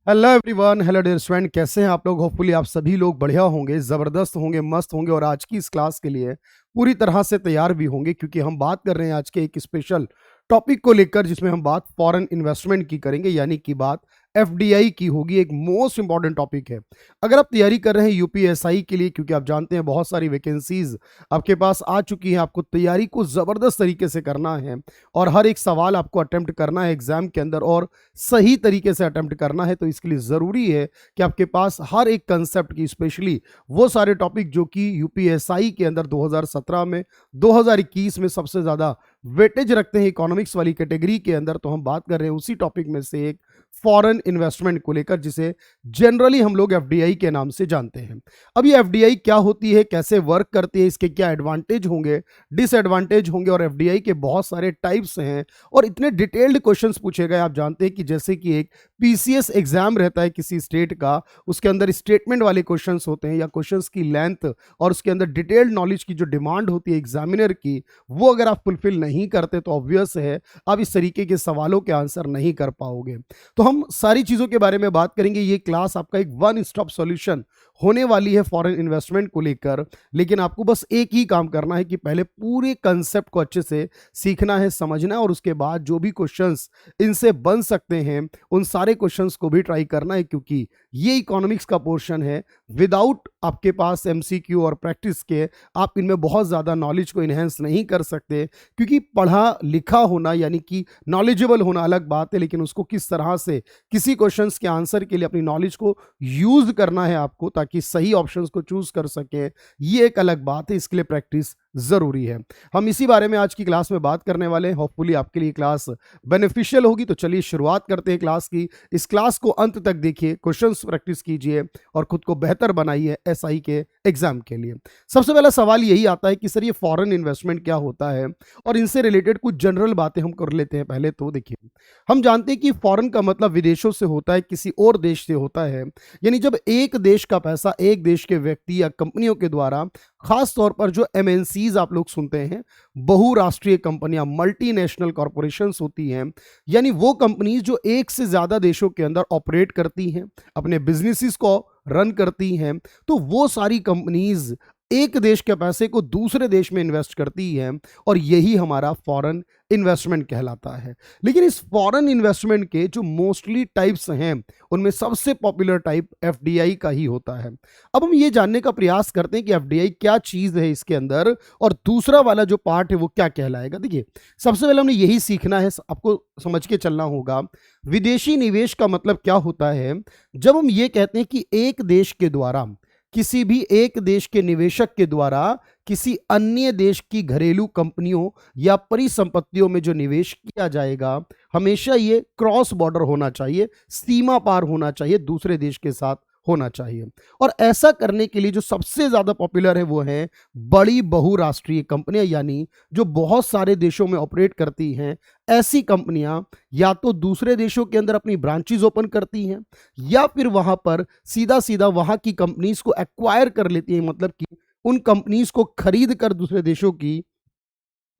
Hello everyone, hello dear student, कैसे हैं आप लोग। होपफुली आप सभी लोग बढ़िया होंगे, ज़बरदस्त होंगे, मस्त होंगे और आज की इस क्लास के लिए पूरी तरह से तैयार भी होंगे, क्योंकि हम बात कर रहे हैं आज के एक स्पेशल टॉपिक को लेकर, जिसमें हम बात फॉरेन इन्वेस्टमेंट की करेंगे, यानी कि बात एफडीआई की होगी। एक मोस्ट इंपॉर्टेंट टॉपिक है अगर आप तैयारी कर रहे हैं यूपीएसआई के लिए, क्योंकि आप जानते हैं बहुत सारी वैकेंसीज आपके पास आ चुकी हैं। आपको तैयारी को ज़बरदस्त तरीके से करना है और हर एक सवाल आपको अटेम्प्ट करना है एग्जाम के अंदर, और सही तरीके से अटेम्प्ट करना है। तो इसके लिए ज़रूरी है कि आपके पास हर एक कंसेप्ट की, स्पेशली वो सारे टॉपिक जो कि यूपीएसआई के अंदर 2017 में, 2021 में सबसे ज़्यादा वेटेज रखते हैं इकोनॉमिक्स वाली कैटेगरी के अंदर। तो हम बात कर रहे हैं उसी टॉपिक में से एक फॉरेन इन्वेस्टमेंट को लेकर, जिसे जनरली हम लोग एफडीआई के नाम से जानते हैं। अब ये एफडीआई क्या होती है, कैसे वर्क करती है, इसके क्या एडवांटेज होंगे, डिसएडवांटेज होंगे, और एफडीआई के बहुत सारे टाइप्स हैं और इतने डिटेल्ड क्वेश्चंस पूछे गए। आप जानते हैं कि जैसे कि एक पीसीएस एग्जाम रहता है किसी स्टेट का, उसके अंदर स्टेटमेंट वाले क्वेश्चंस होते हैं, या क्वेश्चंस की लेंथ और उसके अंदर डिटेल्ड नॉलेज की जो डिमांड होती है एग्जामिनर की, वो अगर आप फुलफिल नहीं करते तो ऑब्वियस है आप इस तरीके के सवालों के आंसर नहीं कर पाओगे। तो हम सारी चीज़ों के बारे में बात करेंगे। ये क्लास आपका एक वन स्टॉप सॉल्यूशन होने वाली है फॉरेन इन्वेस्टमेंट को लेकर, लेकिन आपको बस एक ही काम करना है कि पहले पूरे कंसेप्ट को अच्छे से सीखना है, समझना है, और उसके बाद जो भी क्वेश्चंस इनसे बन सकते हैं उन सारे क्वेश्चंस को भी ट्राई करना है, क्योंकि ये इकोनॉमिक्स का पोर्शन है। विदाउट आपके पास एमसीक्यू और प्रैक्टिस के आप इनमें बहुत ज़्यादा नॉलेज को इन्हेंस नहीं कर सकते, क्योंकि पढ़ा लिखा होना यानी कि नॉलेजेबल होना अलग बात है, लेकिन उसको किस तरह से किसी क्वेश्चंस के आंसर के लिए अपनी नॉलेज को यूज करना है आपको, ताकि सही ऑप्शंस को चूज कर सके, ये एक अलग बात है। इसके लिए प्रैक्टिस जरूरी है। हम इसी बारे में आज की क्लास में बात करने वाले हैं। होपफुली आपके लिए क्लास बेनिफिशियल होगी। तो चलिए शुरुआत करते हैं क्लास की। इस क्लास को अंत तक देखिए, क्वेश्चंस प्रैक्टिस कीजिए और खुद को बेहतर बनाइए एसआई के एग्जाम के लिए। सबसे पहला सवाल यही आता है कि सर ये फॉरेन इन्वेस्टमेंट क्या होता है, और इनसे रिलेटेड कुछ जनरल बातें हम कर लेते हैं। पहले तो देखिए, हम जानते हैं कि फॉरेन का मतलब विदेशों से होता है, किसी और देश से होता है। यानी जब एक देश का पैसा एक देश के व्यक्ति या कंपनियों के द्वारा, खास तौर पर जो एमएनसीज आप लोग सुनते हैं, बहुराष्ट्रीय कंपनियां, मल्टीनेशनल कॉरपोरेशंस होती हैं, यानी वो कंपनीज जो एक से ज्यादा देशों के अंदर ऑपरेट करती हैं, अपने बिजनेसेस को रन करती हैं, तो वो सारी कंपनीज एक देश के पैसे को दूसरे देश में इन्वेस्ट करती हैं, और यही हमारा फॉरेन इन्वेस्टमेंट कहलाता है। लेकिन इस फॉरेन इन्वेस्टमेंट के जो मोस्टली टाइप्स हैं, उनमें सबसे पॉपुलर टाइप एफडीआई का ही होता है। अब हम ये जानने का प्रयास करते हैं कि एफडीआई क्या चीज है इसके अंदर, और दूसरा वाला जो पार्ट है वो क्या कहलाएगा। देखिए, सबसे पहले हमने यही सीखना है, आपको समझ के चलना होगा विदेशी निवेश का मतलब क्या होता है। जब हम ये कहते हैं कि एक देश के द्वारा, किसी भी एक देश के निवेशक के द्वारा किसी अन्य देश की घरेलू कंपनियों या परिसंपत्तियों में जो निवेश किया जाएगा, हमेशा ये क्रॉस बॉर्डर होना चाहिए, सीमा पार होना चाहिए, दूसरे देश के साथ होना चाहिए। और ऐसा करने के लिए जो सबसे ज्यादा पॉपुलर है वो है बड़ी बहुराष्ट्रीय कंपनियां, यानी जो बहुत सारे देशों में ऑपरेट करती हैं। ऐसी कंपनियां या तो दूसरे देशों के अंदर अपनी ब्रांचेस ओपन करती हैं, या फिर वहां पर सीधा सीधा वहां की कंपनीज को एक्वायर कर लेती हैं, मतलब कि उन कंपनीज को खरीद कर दूसरे देशों की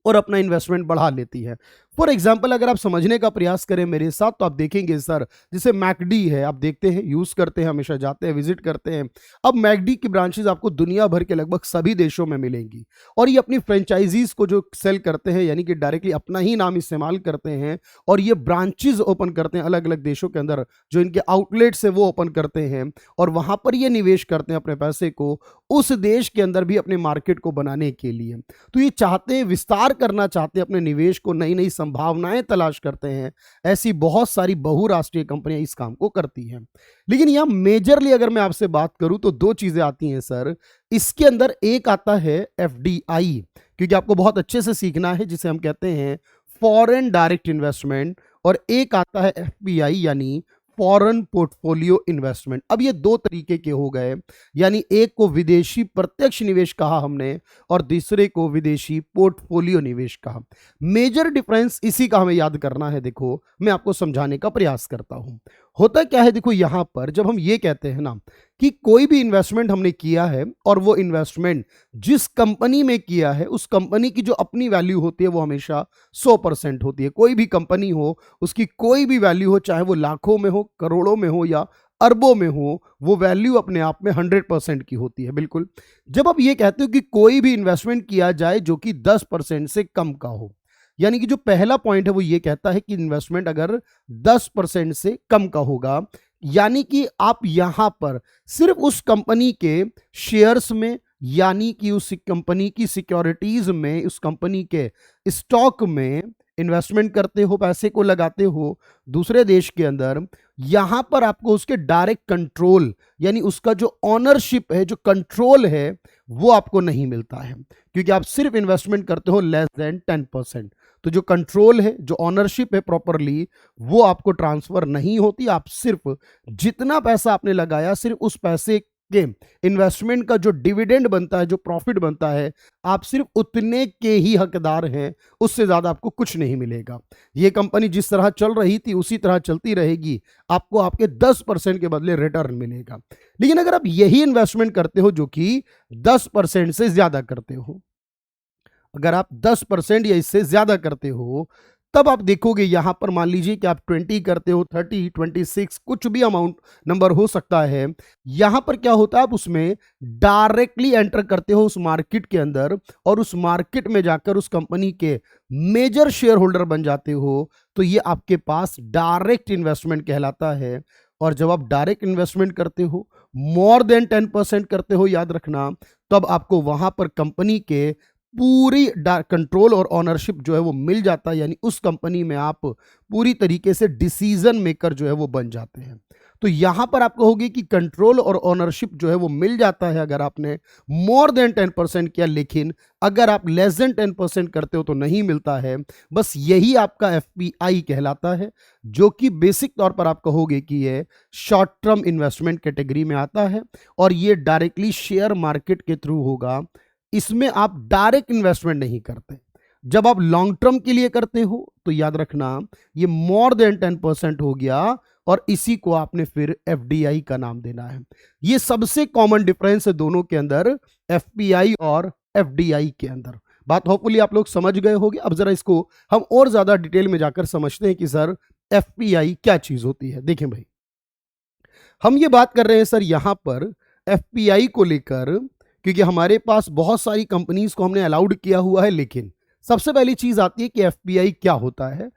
और अपना इन्वेस्टमेंट बढ़ा लेती है। फॉर एग्जाम्पल, अगर आप समझने का प्रयास करें मेरे साथ, तो आप देखेंगे सर, जैसे मैकडी है, आप देखते हैं, यूज करते हैं, हमेशा जाते हैं, विजिट करते हैं। अब मैकडी की ब्रांचेस आपको दुनिया भर के लगभग सभी देशों में मिलेंगी, और ये अपनी फ्रेंचाइजीज को जो सेल करते हैं, यानी कि डायरेक्टली अपना ही नाम इस्तेमाल करते हैं, और ये ब्रांचेस ओपन करते हैं अलग अलग देशों के अंदर, जो इनके आउटलेट्स है वो ओपन करते हैं, और वहां पर ये निवेश करते हैं अपने पैसे को उस देश के अंदर भी अपने मार्केट को बनाने के लिए। तो ये चाहते हैं, विस्तार करना चाहते हैं अपने निवेश को, नई नई संभावनाएं तलाश करते हैं। ऐसी बहुत सारी बहुराष्ट्रीय कंपनियां इस काम को करती हैं। लेकिन यहां मेजरली अगर मैं आपसे बात करूं तो दो चीजें आती हैं सर। इसके अंदर एक आता है एफडीआई, क्योंकि आपको बहुत अच्छे से सीखना है, जिसे हम कहते हैं फॉरेन डायरेक्ट इन्वेस्टमेंट, और एक आता है एफपीआई, यानी फॉरेन पोर्टफोलियो इन्वेस्टमेंट। अब ये दो तरीके के हो गए, यानी एक को विदेशी प्रत्यक्ष निवेश कहा हमने, और दूसरे को विदेशी पोर्टफोलियो निवेश कहा। मेजर डिफरेंस इसी का हमें याद करना है। देखो, मैं आपको समझाने का प्रयास करता हूं। होता क्या है, देखो यहां पर जब हम ये कहते हैं ना कि कोई भी इन्वेस्टमेंट हमने किया है और वो इन्वेस्टमेंट जिस कंपनी में किया है उस कंपनी की जो अपनी वैल्यू होती है वो हमेशा 100% होती है। कोई भी कंपनी हो, उसकी कोई भी वैल्यू हो, चाहे वो लाखों में हो, करोड़ों में हो या अरबों में हो, वो वैल्यू अपने आप में 100% की होती है। बिल्कुल, जब आप ये कहते हो कि कोई भी इन्वेस्टमेंट किया जाए जो कि 10% से कम का हो, यानी कि जो पहला पॉइंट है वो ये कहता है कि इन्वेस्टमेंट अगर 10% से कम का होगा, यानी कि आप यहां पर सिर्फ उस कंपनी के शेयर्स में, यानी कि उस कंपनी की सिक्योरिटीज में, उस कंपनी के स्टॉक में इन्वेस्टमेंट करते हो, पैसे को लगाते हो दूसरे देश के अंदर, यहां पर आपको उसके डायरेक्ट कंट्रोल, यानी उसका जो ऑनरशिप है, जो कंट्रोल है, वो आपको नहीं मिलता है, क्योंकि आप सिर्फ इन्वेस्टमेंट करते हो लेस देन 10%। तो जो कंट्रोल है, जो ऑनरशिप है प्रॉपरली, वो आपको ट्रांसफर नहीं होती। आप सिर्फ जितना पैसा आपने लगाया, सिर्फ उस पैसे के इन्वेस्टमेंट का जो डिविडेंड बनता है, जो प्रॉफिट बनता है, आप सिर्फ उतने के ही हकदार हैं, उससे ज्यादा आपको कुछ नहीं मिलेगा। ये कंपनी जिस तरह चल रही थी उसी तरह चलती रहेगी, आपको आपके 10% के बदले रिटर्न मिलेगा। लेकिन अगर आप यही इन्वेस्टमेंट करते हो जो कि 10% से ज्यादा करते हो, अगर आप 10% या इससे ज्यादा करते हो, तब आप देखोगे यहां पर, मान लीजिए कि आप 20 करते हो, 30, 26, कुछ भी अमाउंट नंबर हो सकता है। यहां पर क्या होता है, आप उसमें डायरेक्टली एंटर करते हो उस मार्केट के अंदर, और उस मार्केट में जाकर उस कंपनी के मेजर शेयर होल्डर बन जाते हो। तो ये आपके पास डायरेक्ट इन्वेस्टमेंट कहलाता है। और जब आप डायरेक्ट इन्वेस्टमेंट करते हो, मोर देन 10% करते हो, याद रखना, तब आपको वहां पर कंपनी के पूरी कंट्रोल और ऑनरशिप जो है वो मिल जाता है, यानी उस कंपनी में आप पूरी तरीके से डिसीजन मेकर जो है वो बन जाते हैं। तो यहां पर आप कहोगे कि कंट्रोल और ऑनरशिप जो है वो मिल जाता है अगर आपने मोर देन 10% किया, लेकिन अगर आप लेस देन 10% करते हो तो नहीं मिलता है। बस यही आपका एफपीआई कहलाता है, जो कि बेसिक तौर पर आप कहोगे कि ये शॉर्ट टर्म इन्वेस्टमेंट कैटेगरी में आता है, और ये डायरेक्टली शेयर मार्केट के थ्रू होगा। इसमें आप डायरेक्ट इन्वेस्टमेंट नहीं करते। जब आप लॉन्ग टर्म के लिए करते हो तो याद रखना, ये मोर देन 10% हो गया, और इसी को आपने फिर एफडीआई का नाम देना है। ये सबसे कॉमन डिफरेंस है दोनों के अंदर, एफपीआई और एफडीआई के अंदर। बात होपफुली आप लोग समझ गए होंगे। अब जरा इसको हम और ज्यादा डिटेल में जाकर समझते हैं कि सर एफपीआई क्या चीज होती है। देखें भाई, हम ये बात कर रहे हैं सर यहां पर एफपीआई को लेकर, क्योंकि हमारे पास बहुत सारी कंपनीज को हमने अलाउड किया हुआ है। लेकिन सबसे पहली चीज आती है कि एफपीआई क्या होता है।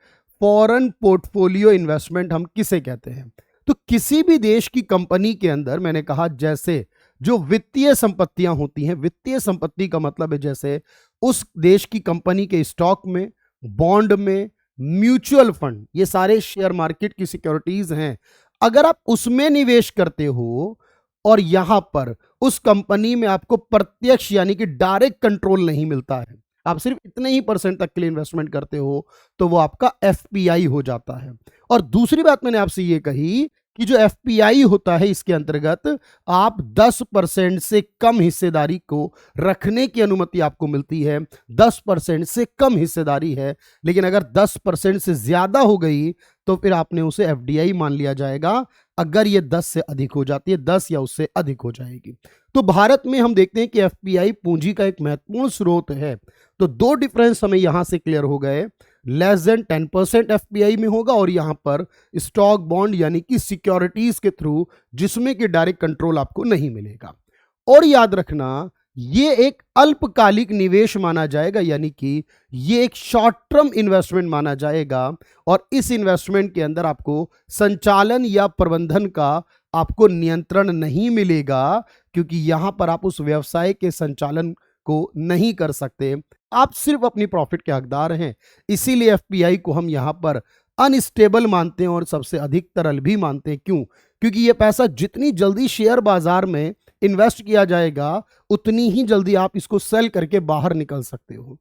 फॉरेन पोर्टफोलियो इन्वेस्टमेंट हम किसे कहते हैं? तो किसी भी देश की कंपनी के अंदर, मैंने कहा जैसे जो वित्तीय संपत्तियां होती हैं, वित्तीय संपत्ति का मतलब है जैसे उस देश की कंपनी के स्टॉक में, बॉन्ड में, म्यूचुअल फंड, ये सारे शेयर मार्केट की सिक्योरिटीज हैं। अगर आप उसमें निवेश करते हो और यहां पर उस कंपनी में आपको प्रत्यक्ष यानी कि डायरेक्ट कंट्रोल नहीं मिलता है, आप सिर्फ इतने ही परसेंट तक के लिए इन्वेस्टमेंट करते हो, तो वो आपका एफपीआई हो जाता है। और दूसरी बात मैंने आपसे ये कही कि जो एफपीआई होता है इसके अंतर्गत आप 10% से कम हिस्सेदारी को रखने की अनुमति आपको मिलती है। 10% से कम हिस्सेदारी है, लेकिन अगर 10% से ज्यादा हो गई तो फिर आपने उसे एफडीआई मान लिया जाएगा। अगर ये 10 से अधिक हो जाती है, 10 या उससे अधिक हो जाएगी। तो भारत में हम देखते हैं कि एफपीआई पूंजी का एक महत्वपूर्ण स्रोत है। तो दो डिफरेंस हमें यहां से क्लियर हो गए, लेस देन 10% एफपीआई में होगा, और यहां पर स्टॉक बॉन्ड यानी कि सिक्योरिटीज के थ्रू, जिसमें कि डायरेक्ट कंट्रोल आपको नहीं मिलेगा। और याद रखना, ये एक अल्पकालिक निवेश माना जाएगा, यानी कि ये एक शॉर्ट टर्म इन्वेस्टमेंट माना जाएगा, और इस इन्वेस्टमेंट के अंदर आपको संचालन या प्रबंधन का आपको नियंत्रण नहीं मिलेगा, क्योंकि यहां पर आप उस व्यवसाय के संचालन को नहीं कर सकते, आप सिर्फ अपनी प्रॉफिट के हकदार हैं। इसीलिए एफपीआई को हम यहां पर अनस्टेबल मानते हैं और सबसे अधिक तरल भी मानते हैं। क्यों? क्योंकि ये पैसा जितनी जल्दी शेयर बाजार में इन्वेस्ट किया जाएगा, उतनी ही जल्दी आप इसको सेल करके बाहर निकल सकते हो।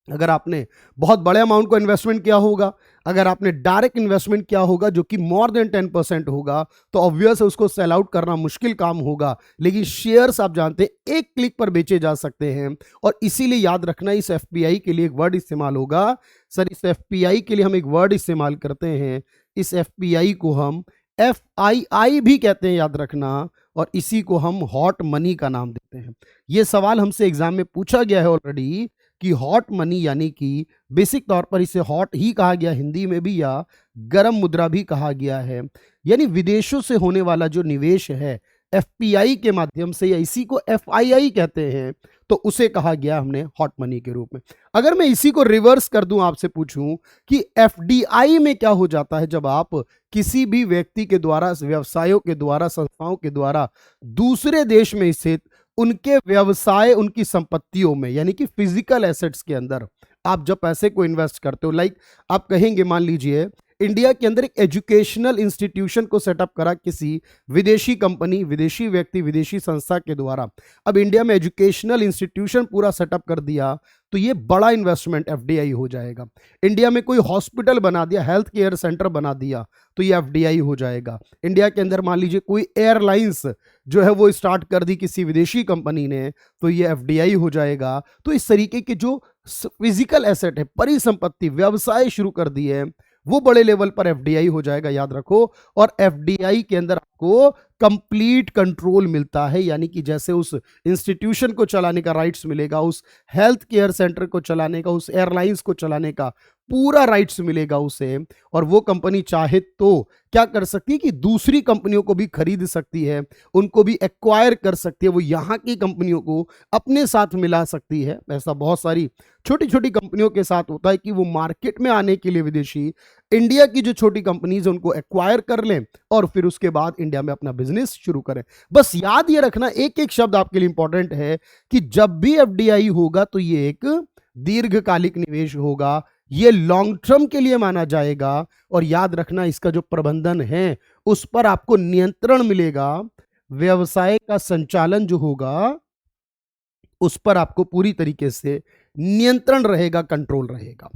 अगर आपने बहुत बड़े अमाउंट को इन्वेस्टमेंट किया होगा, अगर आपने डायरेक्ट इन्वेस्टमेंट किया होगा जो कि मोर देन 10% होगा, तो ऑब्वियस है उसको सेल आउट करना मुश्किल काम होगा। लेकिन शेयर्स आप जानते हैं एक क्लिक पर बेचे जा सकते हैं, और इसीलिए याद रखना, इस एफपीआई के लिए एक वर्ड इस्तेमाल होगा। सर इस एफपीआई के लिए हम एक वर्ड इस्तेमाल करते हैं, इस एफपीआई को हम FII भी कहते हैं, याद रखना, और इसी को हम हॉट मनी का नाम देते हैं। ये सवाल हमसे एग्जाम में पूछा गया है ऑलरेडी कि हॉट मनी यानी कि बेसिक तौर पर इसे हॉट ही कहा गया हिंदी में भी, या गरम मुद्रा भी कहा गया है। यानी विदेशों से होने वाला जो निवेश है FPI के माध्यम से, या इसी को FII कहते हैं, तो उसे कहा गया हमने हॉट मनी के रूप में। अगर मैं इसी को रिवर्स कर दूं, आपसे पूछूं कि FDI में क्या हो जाता है जब आप किसी भी व्यक्ति के द्वारा, व्यवसायों के द्वारा, संस्थाओं के द्वारा दूसरे देश में स्थित उनके व्यवसाय, उनकी संपत्तियों में, यानी कि फिजिकल एसेट्स के अंदर आप जब पैसे को इन्वेस्ट करते हो। लाइक आप कहेंगे, मान लीजिए इंडिया के अंदर एक एजुकेशनल इंस्टीट्यूशन को सेटअप करा किसी विदेशी कंपनी, विदेशी व्यक्ति, विदेशी संस्था के द्वारा। अब इंडिया में एजुकेशनल इंस्टीट्यूशन पूरा सेटअप कर दिया, तो ये बड़ा इन्वेस्टमेंट FDI हो जाएगा। इंडिया में कोई हॉस्पिटल बना दिया, हेल्थ केयर सेंटर बना दिया, तो ये FDI हो जाएगा। इंडिया के अंदर मान लीजिए कोई एयरलाइंस जो है वो स्टार्ट कर दी किसी विदेशी कंपनी ने, तो ये FDI हो जाएगा। तो इस तरीके के जो फिजिकल एसेट है, परिसंपत्ति, व्यवसाय शुरू कर दिए, वो बड़े लेवल पर FDI हो जाएगा, याद रखो। और FDI के अंदर आपको कंप्लीट कंट्रोल मिलता है, यानी कि जैसे उस इंस्टीट्यूशन को चलाने का राइट्स मिलेगा, उस हेल्थ केयर सेंटर को चलाने का, उस एयरलाइंस को चलाने का पूरा राइट्स मिलेगा उसे। और वो कंपनी चाहे तो क्या कर सकती है कि दूसरी कंपनियों को भी खरीद सकती है, उनको भी एक्वायर कर सकती है, वो यहाँ की कंपनियों को अपने साथ मिला सकती है। ऐसा बहुत सारी छोटी छोटी कंपनियों के साथ होता है कि वो मार्केट में आने के लिए विदेशी इंडिया की जो छोटी कंपनीज है उनको एक्वायर कर लें और फिर उसके बाद इंडिया में अपना बिजनेस शुरू करें। बस याद ये रखना, एक एक शब्द आपके लिए इंपॉर्टेंट है कि जब भी FDI होगा तो ये एक दीर्घकालिक निवेश होगा, ये लॉन्ग टर्म के लिए माना जाएगा। और याद रखना, इसका जो प्रबंधन है उस पर आपको नियंत्रण मिलेगा, व्यवसाय का संचालन जो होगा उस पर आपको पूरी तरीके से नियंत्रण रहेगा, कंट्रोल रहेगा।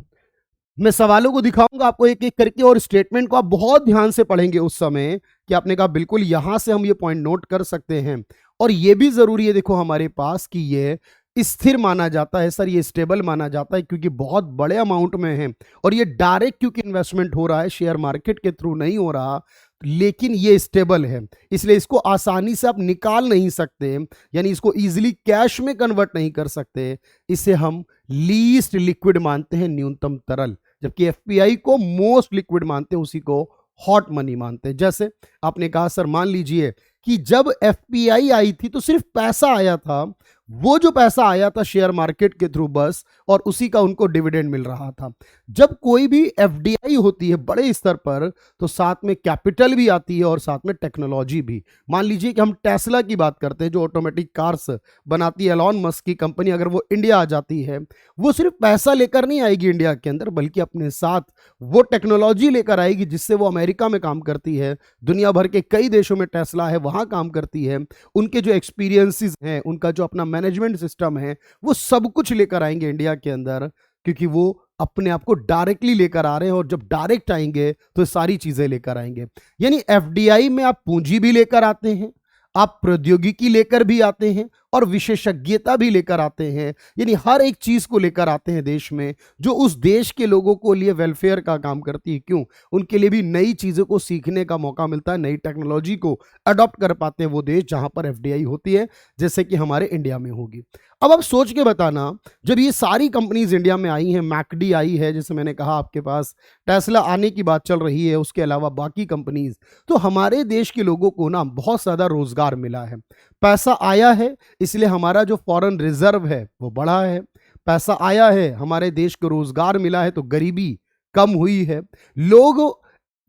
मैं सवालों को दिखाऊंगा आपको एक एक करके, और स्टेटमेंट को आप बहुत ध्यान से पढ़ेंगे उस समय कि आपने कहा बिल्कुल यहां से हम ये पॉइंट नोट कर सकते हैं। और ये भी जरूरी है, देखो हमारे पास, कि ये स्थिर माना जाता है सर, ये स्टेबल माना जाता है क्योंकि बहुत बड़े अमाउंट में है, और ये डायरेक्ट क्योंकि इन्वेस्टमेंट हो रहा है, शेयर मार्केट के थ्रू नहीं हो रहा, लेकिन ये स्टेबल है, इसलिए इसको आसानी से आप निकाल नहीं सकते, यानी इसको इजीली कैश में कन्वर्ट नहीं कर सकते। इसे हम लीस्ट लिक्विड मानते हैं, न्यूनतम तरल, जबकि FPI को मोस्ट लिक्विड मानते हैं, उसी को हॉट मनी मानते हैं। जैसे आपने कहा सर, मान लीजिए कि जब FPI आई थी तो सिर्फ पैसा आया था, वो जो पैसा आया था शेयर मार्केट के थ्रू बस, और उसी का उनको डिविडेंड मिल रहा था। जब कोई भी FDI होती है बड़े स्तर पर, तो साथ में कैपिटल भी आती है और साथ में टेक्नोलॉजी भी। मान लीजिए कि हम टेस्ला की बात करते हैं जो ऑटोमेटिक कार्स बनाती है, एलॉन मस्क की कंपनी, अगर वो इंडिया आ जाती है, वो सिर्फ पैसा लेकर नहीं आएगी इंडिया के अंदर, बल्कि अपने साथ वो टेक्नोलॉजी लेकर आएगी जिससे वो अमेरिका में काम करती है, दुनिया भर के कई देशों में टेस्ला है, वहां काम करती है। उनके जो एक्सपीरियंसेस हैं, उनका जो अपना मैनेजमेंट सिस्टम है, वो सब कुछ लेकर आएंगे इंडिया के अंदर, क्योंकि वो अपने आप को डायरेक्टली लेकर आ रहे हैं। और जब डायरेक्ट आएंगे तो सारी चीजें लेकर आएंगे। यानी FDI में आप पूंजी भी लेकर आते हैं, आप प्रौद्योगिकी लेकर भी आते हैं, और विशेषज्ञता भी लेकर आते हैं, यानी हर एक चीज को लेकर आते हैं देश में, जो उस देश के लोगों को लिए वेलफेयर का काम करती है। क्यों? उनके लिए भी नई चीजों को सीखने का मौका मिलता है, नई टेक्नोलॉजी को अडॉप्ट कर पाते हैं वो देश जहां पर FDI होती है, जैसे कि हमारे इंडिया में होगी। अब आप सोच के बताना, जब ये सारी कंपनीज इंडिया में आई हैं, मैकडी आई है, जैसे मैंने कहा आपके पास टेस्ला आने की बात चल रही है, उसके अलावा बाकी कंपनीज, तो हमारे देश के लोगों को ना बहुत ज्यादा रोजगार मिला है, पैसा आया है, इसलिए हमारा जो फॉरेन रिजर्व है वो बढ़ा है। पैसा आया है, हमारे देश को रोजगार मिला है, तो गरीबी कम हुई है। लोगों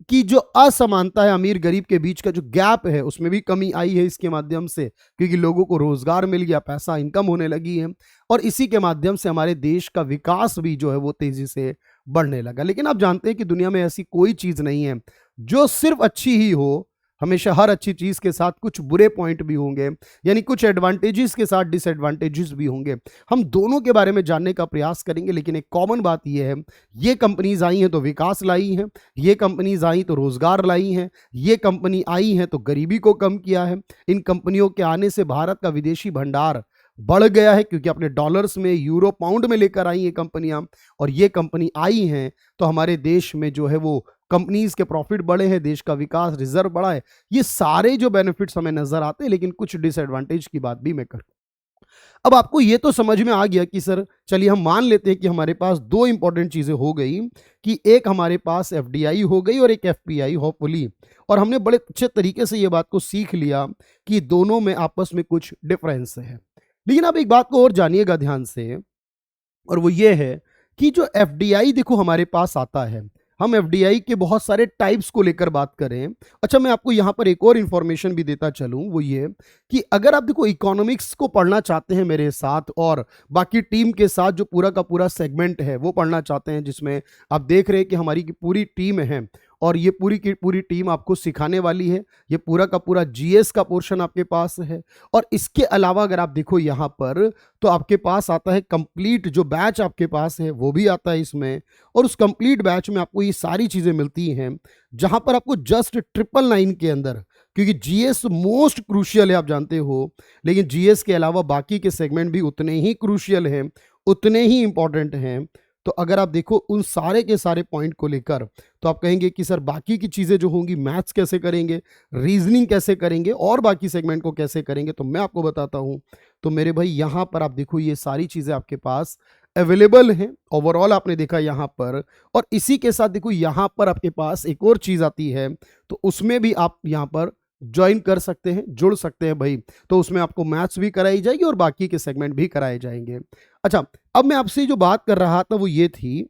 की जो असमानता है, अमीर गरीब के बीच का जो गैप है, उसमें भी कमी आई है इसके माध्यम से, क्योंकि लोगों को रोजगार मिल गया, पैसा इनकम होने लगी है, और इसी के माध्यम से हमारे देश का विकास भी जो है वो तेजी से बढ़ने लगा। लेकिन आप जानते हैं कि दुनिया में ऐसी कोई चीज नहीं है जो सिर्फ अच्छी ही हो, हमेशा हर अच्छी चीज के साथ कुछ बुरे पॉइंट भी होंगे, यानी कुछ एडवांटेजेस के साथ डिसएडवांटेजेस भी होंगे। हम दोनों के बारे में जानने का प्रयास करेंगे, लेकिन एक कॉमन बात यह है, ये कंपनीज आई हैं तो विकास लाई हैं, ये कंपनीज आई तो रोजगार लाई हैं, ये कंपनी आई हैं तो गरीबी को कम किया है। इन कंपनियों के आने से भारत का विदेशी भंडार बढ़ गया है क्योंकि अपने डॉलर्स में, यूरो, पाउंड में लेकर आई ये कंपनियां, और ये कंपनी आई हैं तो हमारे देश में जो है वो कंपनीज के प्रॉफिट बढ़े हैं, देश का विकास, रिजर्व बढ़ा है। ये सारे जो बेनिफिट्स हमें नजर आते हैं, लेकिन कुछ डिसएडवांटेज की बात भी मैं करूँ। अब आपको ये तो समझ में आ गया कि सर चलिए हम मान लेते हैं कि हमारे पास दो इंपॉर्टेंट चीजें हो गई, कि एक हमारे पास एफडीआई हो गई और एक एफपीआई होपफुली, और हमने बड़े अच्छे तरीके से ये बात को सीख लिया कि दोनों में आपस में कुछ डिफरेंस है। लेकिन आप एक बात को और जानिएगा ध्यान से, और वो ये है कि जो एफडीआई देखो हमारे पास आता है, हम एफडीआई के बहुत सारे टाइप्स को लेकर बात करें। अच्छा, मैं आपको यहाँ पर एक और इंफॉर्मेशन भी देता चलूँ, वो ये कि अगर आप देखो इकोनॉमिक्स को पढ़ना चाहते हैं मेरे साथ, और बाकी टीम के साथ जो पूरा का पूरा सेगमेंट है वो पढ़ना चाहते हैं, जिसमें आप देख रहे हैं कि हमारी की पूरी टीम है और ये पूरी की पूरी टीम आपको सिखाने वाली है, ये पूरा का पूरा जीएस का पोर्शन आपके पास है। और इसके अलावा अगर आप देखो यहाँ पर, तो आपके पास आता है कंप्लीट जो बैच आपके पास है वो भी आता है इसमें, और उस कंप्लीट बैच में आपको ये सारी चीज़ें मिलती हैं, जहाँ पर आपको जस्ट 999 के अंदर, क्योंकि जीएस मोस्ट क्रूशियल है आप जानते हो, लेकिन जीएस के अलावा बाकी के सेगमेंट भी उतने ही क्रूशियल हैं, उतने ही इंपॉर्टेंट हैं। तो अगर आप देखो उन सारे के सारे पॉइंट को लेकर, तो आप कहेंगे कि सर बाकी की चीज़ें जो होंगी, मैथ्स कैसे करेंगे, रीजनिंग कैसे करेंगे, और बाकी सेगमेंट को कैसे करेंगे, तो मैं आपको बताता हूँ। तो मेरे भाई यहाँ पर आप देखो ये सारी चीज़ें आपके पास अवेलेबल हैं ओवरऑल, आपने देखा यहाँ पर। और इसी के साथ देखो यहाँ पर आपके पास एक और चीज़ आती है, तो उसमें भी आप यहाँ पर ज्वाइन कर सकते हैं, जुड़ सकते हैं भाई। तो उसमें आपको मैथ्स भी कराई जाएगी और बाकी के सेगमेंट भी कराए जाएंगे। अच्छा, अब मैं आपसे जो बात कर रहा था वो ये थी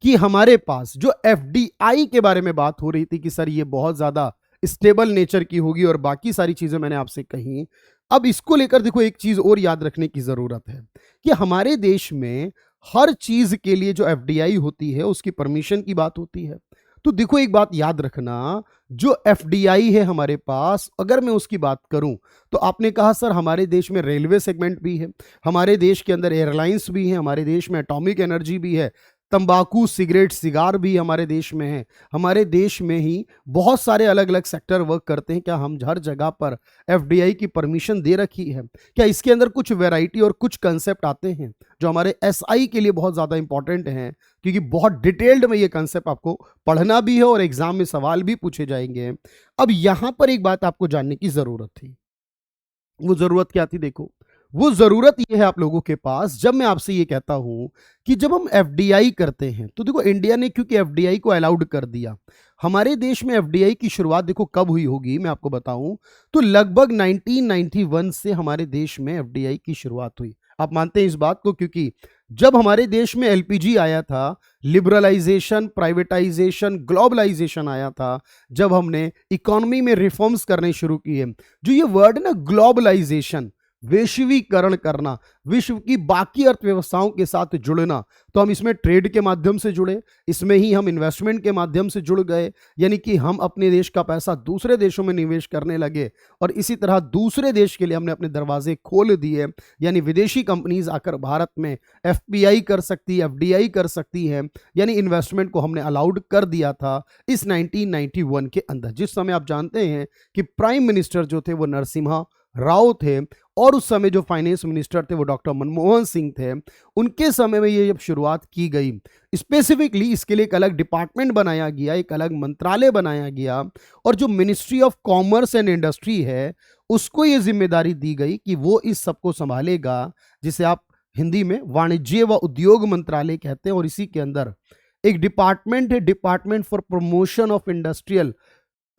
कि हमारे पास जो एफडीआई के बारे में बात हो रही थी कि सर ये बहुत ज्यादा स्टेबल नेचर की होगी, और बाकी सारी चीजें मैंने आपसे कही। अब इसको लेकर देखो एक चीज और याद रखने की जरूरत है कि हमारे देश में हर चीज के लिए जो एफडीआई होती है उसकी परमिशन की बात होती है। तो देखो एक बात याद रखना, जो एफडीआई है हमारे पास, अगर मैं उसकी बात करूं, तो आपने कहा सर हमारे देश में रेलवे सेगमेंट भी है, हमारे देश के अंदर एयरलाइंस भी है, हमारे देश में एटॉमिक एनर्जी भी है, तंबाकू, सिगरेट, सिगार भी हमारे देश में है, हमारे देश में ही बहुत सारे अलग अलग सेक्टर वर्क करते हैं। क्या हम हर जगह पर एफडीआई की परमिशन दे रखी है? क्या इसके अंदर कुछ वैरायटी और कुछ कंसेप्ट आते हैं जो हमारे एसआई के लिए बहुत ज़्यादा इंपॉर्टेंट हैं, क्योंकि बहुत डिटेल्ड में ये कंसेप्ट आपको पढ़ना भी है और एग्जाम में सवाल भी पूछे जाएंगे। अब यहां पर एक बात आपको जानने की जरूरत थी, वो जरूरत क्या थी? देखो, वो जरूरत ये है आप लोगों के पास, जब मैं आपसे ये कहता हूं कि जब हम एफडीआई करते हैं, तो देखो इंडिया ने क्योंकि एफडीआई को अलाउड कर दिया, हमारे देश में एफडीआई की शुरुआत देखो कब हुई होगी, मैं आपको बताऊं, तो लगभग 1991 से हमारे देश में एफडीआई की शुरुआत हुई। आप मानते हैं इस बात को? क्योंकि जब हमारे देश में एलपीजी आया था, लिबरलाइजेशन, प्राइवेटाइजेशन, ग्लोबलाइजेशन आया था, जब हमने इकोनॉमी में रिफॉर्म्स करने शुरू किए, जो ये वर्ड है ना ग्लोबलाइजेशन, वैश्वीकरण करना, विश्व की बाकी अर्थव्यवस्थाओं के साथ जुड़ना, तो हम इसमें ट्रेड के माध्यम से जुड़े, इसमें ही हम इन्वेस्टमेंट के माध्यम से जुड़ गए, यानी कि हम अपने देश का पैसा दूसरे देशों में निवेश करने लगे, और इसी तरह दूसरे देश के लिए हमने अपने दरवाजे खोल दिए, यानी विदेशी कंपनीज आकर भारत में एफपीआई कर सकती है, एफडीआई कर सकती है, यानी इन्वेस्टमेंट को हमने अलाउड कर दिया था इस 1991 के अंदर, जिस समय आप जानते हैं कि प्राइम मिनिस्टर जो थे वो नरसिम्हा राव थे, और उस समय जो फाइनेंस मिनिस्टर थे वो डॉक्टर मनमोहन सिंह थे। उनके समय में ये जब शुरुआत की गई, स्पेसिफिकली इसके लिए एक अलग डिपार्टमेंट बनाया गया, एक अलग मंत्रालय बनाया गया, और जो ministry of commerce and industry है उसको ये जिम्मेदारी दी गई कि वो इस सबको संभालेगा, जिसे आप हिंदी में वाणिज्य व उद्योग मंत्रालय कहते हैं। और इसी के अंदर एक डिपार्टमेंट है, department for promotion of industrial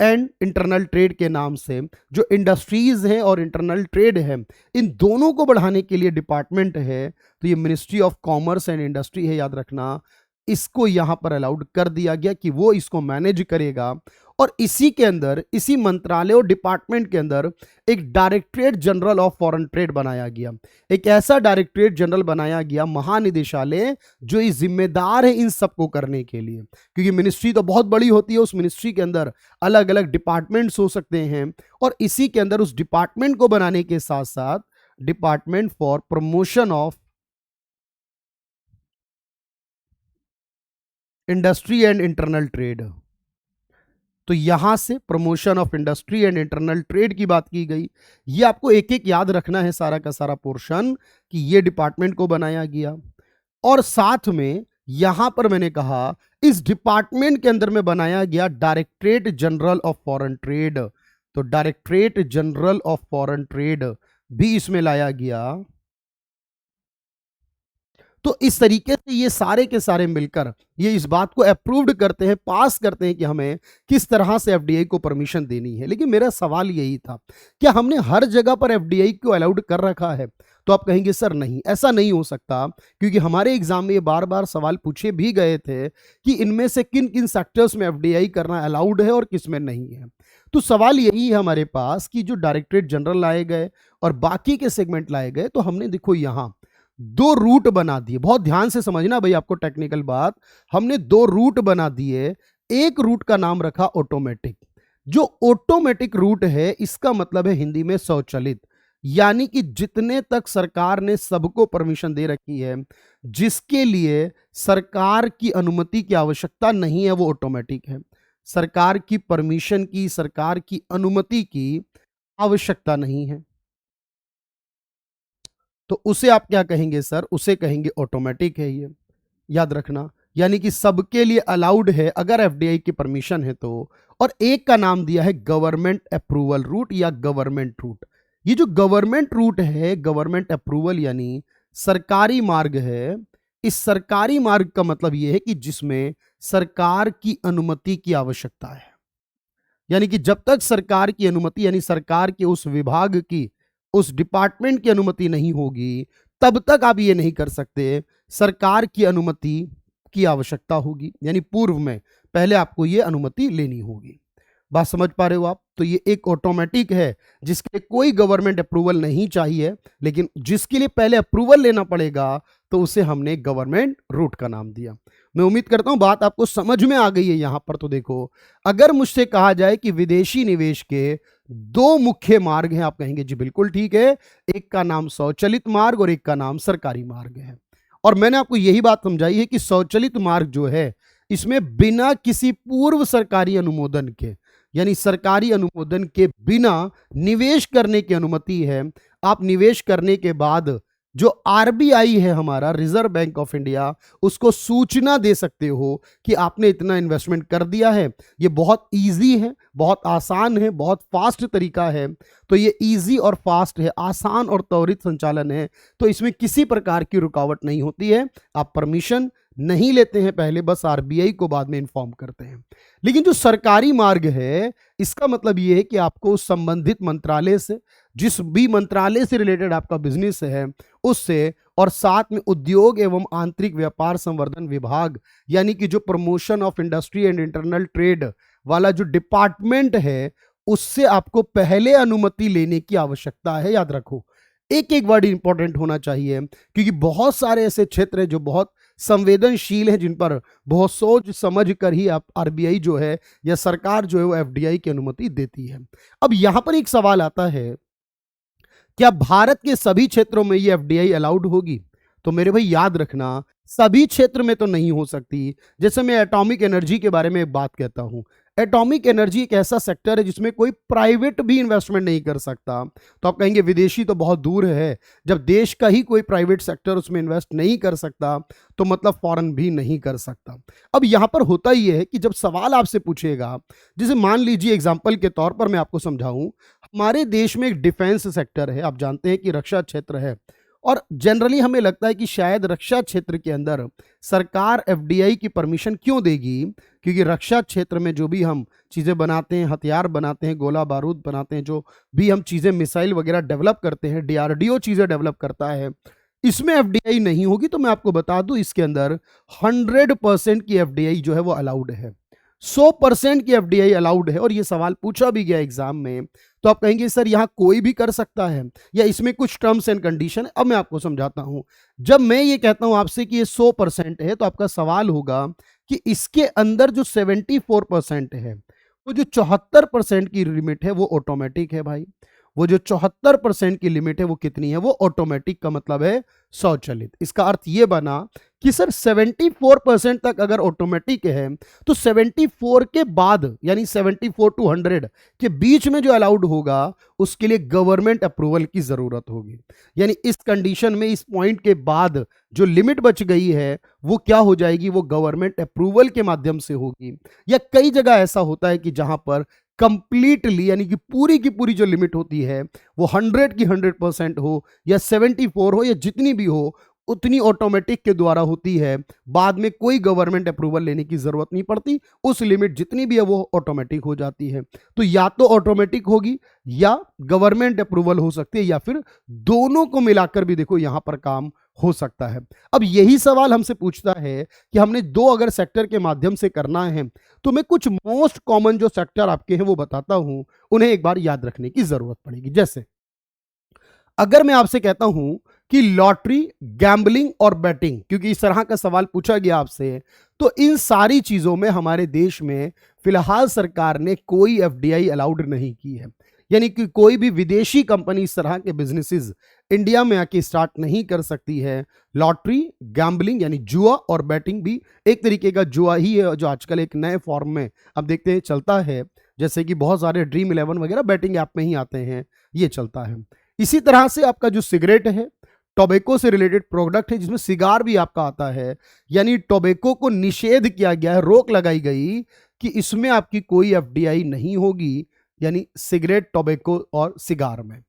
and internal trade के नाम से, जो इंडस्ट्रीज है और इंटरनल ट्रेड है, इन दोनों को बढ़ाने के लिए डिपार्टमेंट है। तो ये ministry of commerce and industry है, याद रखना, इसको यहां पर अलाउड कर दिया गया कि वो इसको मैनेज करेगा। और इसी के अंदर, इसी मंत्रालय और डिपार्टमेंट के अंदर एक directorate general of foreign trade बनाया गया, एक ऐसा डायरेक्टरेट जनरल बनाया गया, महानिदेशालय, जो इस जिम्मेदार है इन सबको करने के लिए। क्योंकि मिनिस्ट्री तो बहुत बड़ी होती है, उस मिनिस्ट्री के अंदर अलग अलग डिपार्टमेंट्स हो सकते हैं, और इसी के अंदर उस डिपार्टमेंट को बनाने के साथ साथ department for promotion of industry and internal trade, तो यहां से promotion of industry and internal trade की बात की गई। ये आपको एक एक याद रखना है सारा का सारा पोर्शन कि ये डिपार्टमेंट को बनाया गया। और साथ में यहां पर मैंने कहा इस डिपार्टमेंट के अंदर में बनाया गया directorate general of foreign trade. तो directorate general of foreign trade भी इसमें लाया गया। तो इस तरीके से ये सारे के सारे मिलकर ये इस बात को अप्रूव्ड करते हैं, पास करते हैं कि हमें किस तरह से एफडीआई को परमिशन देनी है। लेकिन मेरा सवाल यही था, क्या हमने हर जगह पर एफडीआई को अलाउड कर रखा है? तो आप कहेंगे सर नहीं, ऐसा नहीं हो सकता, क्योंकि हमारे एग्जाम में ये बार बार सवाल पूछे भी गए थे कि इनमें से किन किन सेक्टर्स में एफडीआई करना अलाउड है और किस में नहीं है। तो सवाल यही है हमारे पास कि जो डायरेक्टरेट जनरल लाए गए और बाकी के सेगमेंट लाए गए, तो हमने देखो यहां दो रूट बना दिए। बहुत ध्यान से समझना भाई, आपको टेक्निकल बात, हमने दो रूट बना दिए। एक रूट का नाम रखा ऑटोमेटिक। जो ऑटोमेटिक रूट है इसका मतलब है हिंदी में स्वचालित, यानी कि जितने तक सरकार ने सबको परमिशन दे रखी है, जिसके लिए सरकार की अनुमति की आवश्यकता नहीं है, वो ऑटोमेटिक है। सरकार की परमिशन की, सरकार की अनुमति की आवश्यकता नहीं है, तो उसे आप क्या कहेंगे सर? उसे कहेंगे ऑटोमेटिक है ये, याद रखना। यानी कि सबके लिए अलाउड है अगर एफडीआई की परमिशन है तो। और एक का नाम दिया है गवर्नमेंट अप्रूवल रूट या गवर्नमेंट रूट। ये जो गवर्नमेंट रूट है, गवर्नमेंट अप्रूवल यानी सरकारी मार्ग है। इस सरकारी मार्ग का मतलब यह है कि जिसमें सरकार की अनुमति की आवश्यकता है, यानी कि जब तक सरकार की अनुमति यानी सरकार के उस विभाग की, उस डिपार्टमेंट की अनुमति नहीं होगी, तब तक आप ये नहीं कर सकते। सरकार की अनुमति की आवश्यकता होगी, यानी पूर्व में पहले आपको ये अनुमति लेनी होगी। बात समझ पा रहे हो आप? तो ये एक ऑटोमेटिक है जिसके लिए कोई गवर्नमेंट अप्रूवल नहीं चाहिए, लेकिन जिसके लिए पहले अप्रूवल लेना पड़ेगा तो उसे हमने गवर्नमेंट रूट का नाम दिया। मैं उम्मीद करता हूं बात आपको समझ में आ गई है यहां पर। तो देखो, अगर मुझसे कहा जाए कि विदेशी निवेश के दो मुख्य मार्ग हैं, आप कहेंगे जी बिल्कुल ठीक है, एक का नाम स्वचालित मार्ग और एक का नाम सरकारी मार्ग है। और मैंने आपको यही बात समझाई है कि स्वचालित मार्ग जो है इसमें बिना किसी पूर्व सरकारी अनुमोदन के, यानी सरकारी अनुमोदन के बिना निवेश करने की अनुमति है। आप निवेश करने के बाद जो आरबीआई है हमारा, रिजर्व बैंक ऑफ इंडिया, उसको सूचना दे सकते हो कि आपने इतना इन्वेस्टमेंट कर दिया है। ये बहुत इजी है, बहुत आसान है, बहुत फास्ट तरीका है। तो ये इजी और फास्ट है, आसान और त्वरित संचालन है, तो इसमें किसी प्रकार की रुकावट नहीं होती है। आप परमिशन नहीं लेते हैं पहले, बस आरबीआई को बाद में इन्फॉर्म करते हैं। लेकिन जो सरकारी मार्ग है, इसका मतलब ये है कि आपको संबंधित मंत्रालय से, जिस भी मंत्रालय से रिलेटेड आपका बिजनेस है उससे, और साथ में उद्योग एवं आंतरिक व्यापार संवर्धन विभाग, यानी कि जो promotion of industry and internal trade वाला जो डिपार्टमेंट है, उससे आपको पहले अनुमति लेने की आवश्यकता है। याद रखो, एक एक वर्ड इंपॉर्टेंट होना चाहिए, क्योंकि बहुत सारे ऐसे क्षेत्र हैं जो बहुत संवेदनशील हैं, जिन पर बहुत सोच समझ कर ही आप आरबीआई जो है या सरकार जो है वो एफडीआई की अनुमति देती है। अब यहां पर एक सवाल आता है, क्या भारत के सभी क्षेत्रों में ये एफडीआई अलाउड होगी? तो मेरे भाई याद रखना, सभी क्षेत्र में तो नहीं हो सकती। जैसे मैं एटॉमिक एनर्जी के बारे में एक बात कहता हूं, एटॉमिक एनर्जी एक ऐसा सेक्टर है जिसमें कोई प्राइवेट भी इन्वेस्टमेंट नहीं कर सकता। तो आप कहेंगे विदेशी तो बहुत दूर है, जब देश का ही कोई प्राइवेट सेक्टर उसमें इन्वेस्ट नहीं कर सकता तो मतलब फॉरेन भी नहीं कर सकता। अब यहां पर होता ही है कि जब सवाल आपसे पूछेगा, जैसे मान लीजिए एग्जाम्पल के तौर पर मैं आपको समझाऊं, हमारे देश में एक डिफेंस सेक्टर है, आप जानते हैं कि रक्षा क्षेत्र है, और जनरली हमें लगता है कि शायद रक्षा क्षेत्र के अंदर सरकार एफडीआई की परमिशन क्यों देगी, क्योंकि रक्षा क्षेत्र में जो भी हम चीज़ें बनाते हैं, हथियार बनाते हैं, गोला बारूद बनाते हैं, जो भी हम चीज़ें मिसाइल वगैरह डेवलप करते हैं, डीआरडीओ चीज़ें डेवलप करता है, इसमें एफडीआई नहीं होगी। तो मैं आपको बता दूं, इसके अंदर 100% की एफडीआई जो है वो अलाउड है, 100% की एफडीआई अलाउड है। और ये सवाल पूछा भी गया एग्जाम में। तो आप कहेंगे सर यहाँ कोई भी कर सकता है या इसमें कुछ टर्म्स एंड कंडीशन है? अब मैं आपको समझाता हूं। जब मैं ये कहता हूं आपसे कि ये 100% है, तो आपका सवाल होगा कि इसके अंदर जो 74% है, वो जो 74% की लिमिट है वो ऑटोमेटिक है भाई। वो जो 74% की लिमिट है वो कितनी है, वो ऑटोमेटिक का मतलब है स्वचालित। इसका अर्थ ये बना कि सर 74% तक अगर ऑटोमेटिक है तो 74 के बाद यानी 74 टू 100 के बीच में जो अलाउड होगा उसके लिए गवर्नमेंट अप्रूवल की जरूरत होगी। यानी इस कंडीशन में इस पॉइंट के बाद जो लिमिट बच गई है वो क्या हो जाएगी, वो गवर्नमेंट अप्रूवल के माध्यम से होगी। या कई जगह ऐसा होता है कि जहां पर कंप्लीटली यानी कि पूरी की पूरी जो लिमिट होती है वो 100 की 100% हो या 74 हो या जितनी भी हो उतनी ऑटोमेटिक के द्वारा होती है, बाद में कोई गवर्नमेंट अप्रूवल लेने की जरूरत नहीं पड़ती, उस लिमिट जितनी भी है वो ऑटोमेटिक हो जाती है। तो या तो ऑटोमेटिक होगी या गवर्नमेंट अप्रूवल हो सकती है या फिर दोनों को मिलाकर भी देखो यहां पर काम हो सकता है। अब यही सवाल हमसे पूछता है कि हमने दो अगर सेक्टर के माध्यम से करना है तो मैं कुछ मोस्ट कॉमन जो सेक्टर आपके हैं वो बताता हूं, उन्हें एक बार याद रखने की जरूरत पड़ेगी। जैसे अगर मैं आपसे कहता हूं कि लॉटरी, गैम्बलिंग और बैटिंग, क्योंकि इस तरह का सवाल पूछा गया आपसे, तो इन सारी चीजों में हमारे देश में फिलहाल सरकार ने कोई एफडीआई अलाउड नहीं की है। यानी कि कोई भी विदेशी कंपनी इस तरह के बिजनेसेस इंडिया में आके स्टार्ट नहीं कर सकती है। लॉटरी, गैम्बलिंग यानी जुआ और बैटिंग भी एक तरीके का जुआ ही है जो आजकल एक नए फॉर्म में अब देखते हैं चलता है। जैसे कि बहुत सारे ड्रीम 11 वगैरह बैटिंग ऐप में ही आते हैं, ये चलता है। इसी तरह से आपका जो सिगरेट है, टोबैको से रिलेटेड प्रोडक्ट है जिसमें सिगार भी आपका आता है, यानी टोबैको को निषेध किया गया है, रोक लगाई गई कि इसमें आपकी कोई एफडीआई नहीं होगी, यानी सिगरेट, टोबैको और सिगार में।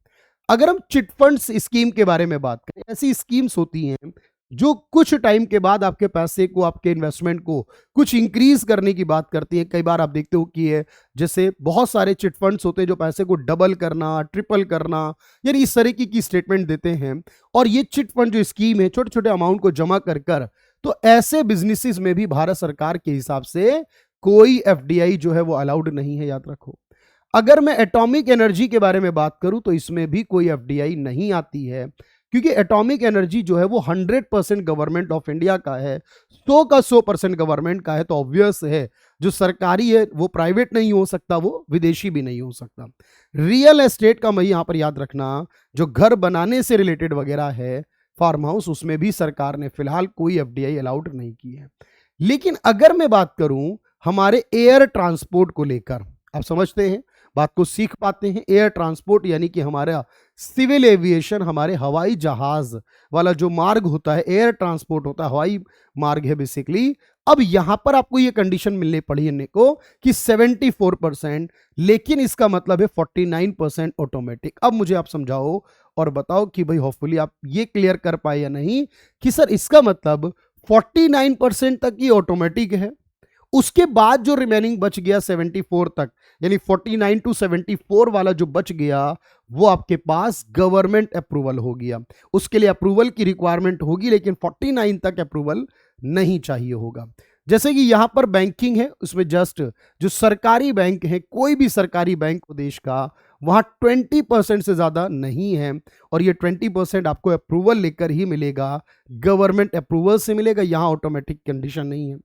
अगर हम चिट फंड्स स्कीम के बारे में बात करें, ऐसी स्कीम्स होती हैं जो कुछ टाइम के बाद आपके पैसे को, आपके इन्वेस्टमेंट को कुछ इंक्रीज करने की बात करती हैं। कई बार आप देखते हो कि ये जैसे बहुत सारे चिट फंड्स होते हैं जो पैसे को डबल करना, ट्रिपल करना, यानी इस तरीके की स्टेटमेंट देते हैं। और ये चिट फंड जो स्कीम है छोटे छोटे अमाउंट को जमा कर तो ऐसे बिजनेसेस में भी भारत सरकार के हिसाब से कोई एफडीआई जो है वो अलाउड नहीं है, याद रखो। अगर मैं एटॉमिक एनर्जी के बारे में बात करूं तो इसमें भी कोई एफडीआई नहीं आती है, क्योंकि एटॉमिक एनर्जी जो है वो 100% गवर्नमेंट ऑफ इंडिया का है, 100 का 100% गवर्नमेंट का है। तो ऑब्वियस है जो सरकारी है वो प्राइवेट नहीं हो सकता, वो विदेशी भी नहीं हो सकता। रियल एस्टेट का मैं यहां पर याद रखना, जो घर बनाने से रिलेटेड वगैरह है, फार्म हाउस, उसमें भी सरकार ने फिलहाल कोई एफडीआई अलाउड नहीं की है। लेकिन अगर मैं बात करूं हमारे एयर ट्रांसपोर्ट को लेकर, आप समझते हैं बात को, सीख पाते हैं। एयर ट्रांसपोर्ट यानी कि हमारा सिविल एविएशन, हमारे हवाई जहाज वाला जो मार्ग होता है, एयर ट्रांसपोर्ट होता है, हवाई मार्ग है बेसिकली। अब यहां पर आपको ये कंडीशन मिलने पड़ी को कि 74%, लेकिन इसका मतलब है 49% ऑटोमेटिक। अब मुझे आप समझाओ और बताओ कि भाई होपफुली आप ये क्लियर कर पाए या नहीं कि सर इसका मतलब 49% तक ये ऑटोमेटिक है, उसके बाद जो रिमेनिंग बच गया 74 तक, यानी 49 टू 74 वाला जो बच गया वो आपके पास गवर्नमेंट अप्रूवल हो गया। उसके लिए अप्रूवल की रिक्वायरमेंट होगी, लेकिन 49 तक अप्रूवल नहीं चाहिए होगा। जैसे कि यहां पर बैंकिंग है, उसमें जस्ट जो सरकारी बैंक है, कोई भी सरकारी बैंक देश का, वहां 20% से ज्यादा नहीं है, और ये 20% आपको अप्रूवल लेकर ही मिलेगा, गवर्नमेंट अप्रूवल से मिलेगा, यहां ऑटोमेटिक कंडीशन नहीं है।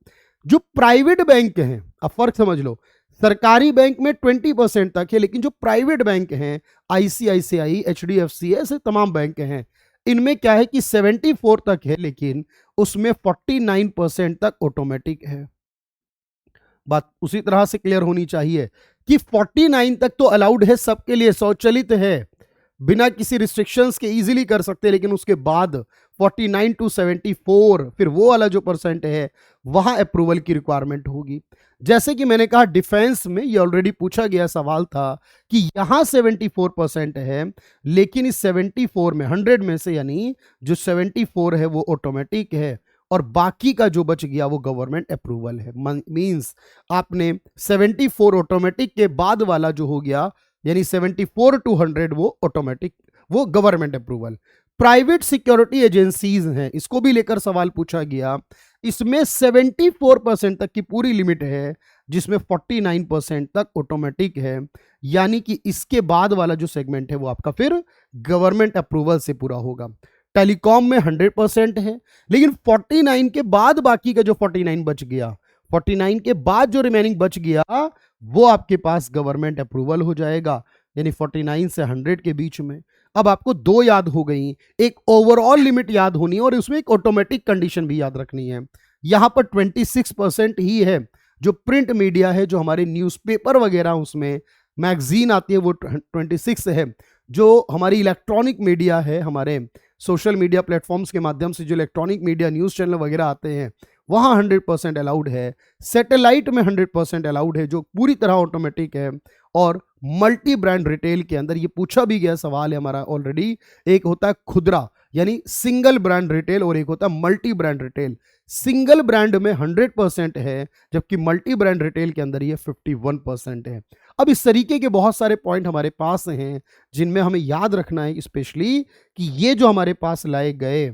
जो प्राइवेट बैंक हैं, अब फर्क समझ लो, सरकारी बैंक में 20% तक है, लेकिन जो प्राइवेट बैंक हैं, आईसीआईसीआई, एचडीएफसी, ऐसे तमाम बैंक हैं, इनमें क्या है कि 74 तक है, लेकिन उसमें 49% तक ऑटोमेटिक है। बात उसी तरह से क्लियर होनी चाहिए कि 49 तक तो अलाउड है सबके लिए, स्वचालित है, बिना किसी रिस्ट्रिक्शंस के इजीली कर सकते हैं, लेकिन उसके बाद 49 टू 74 फिर वो वाला जो परसेंट है वहां अप्रूवल की रिक्वायरमेंट होगी। जैसे कि मैंने कहा डिफेंस में ये ऑलरेडी पूछा गया सवाल था कि यहां 74% है, लेकिन इस 74 में 100 में से यानी जो 74 है वो ऑटोमेटिक है, और बाकी का जो बच गया वो गवर्नमेंट अप्रूवल है। मींस आपने 74 ऑटोमेटिक के बाद वाला जो हो गया, यानी 74 टू 100 वो ऑटोमेटिक, वो government approval. Private security agencies हैं, इसको भी लेकर सवाल पूछा गया, इसमें 74% तक की पूरी लिमिट है, जिसमें 49% तक ऑटोमेटिक है, यानी कि इसके बाद वाला जो सेगमेंट है वो आपका फिर गवर्नमेंट अप्रूवल से पूरा होगा। टेलीकॉम में 100% है, लेकिन 49 के बाद बाकी का जो 49 बच गया, 49 के बाद जो रिमेनिंग बच गया वो आपके पास गवर्नमेंट अप्रूवल हो जाएगा। यानी 49 से 100 के बीच में। अब आपको दो याद हो गई, एक ओवरऑल लिमिट याद होनी है और उसमें एक ऑटोमेटिक कंडीशन भी याद रखनी है। यहां पर 26% ही है जो प्रिंट मीडिया है, जो हमारे न्यूज़पेपर वगैरह उसमें मैगजीन आती है वो 26 है। जो हमारी इलेक्ट्रॉनिक मीडिया है, हमारे सोशल मीडिया प्लेटफॉर्म्स के माध्यम से जो इलेक्ट्रॉनिक मीडिया न्यूज़ चैनल वगैरह आते हैं, वहाँ 100% अलाउड है। सैटेलाइट में 100% अलाउड है, जो पूरी तरह ऑटोमेटिक है। और मल्टी ब्रांड रिटेल के अंदर ये पूछा भी गया सवाल है हमारा ऑलरेडी, एक होता है खुदरा यानी सिंगल ब्रांड रिटेल और एक होता है multi brand retail. Single brand में 100% है, जबकि मल्टी ब्रांड रिटेल के अंदर ये 51% है। अब इस तरीके के बहुत सारे पॉइंट हमारे पास हैं जिनमें हमें याद रखना है स्पेशली कि ये जो हमारे पास लाए गए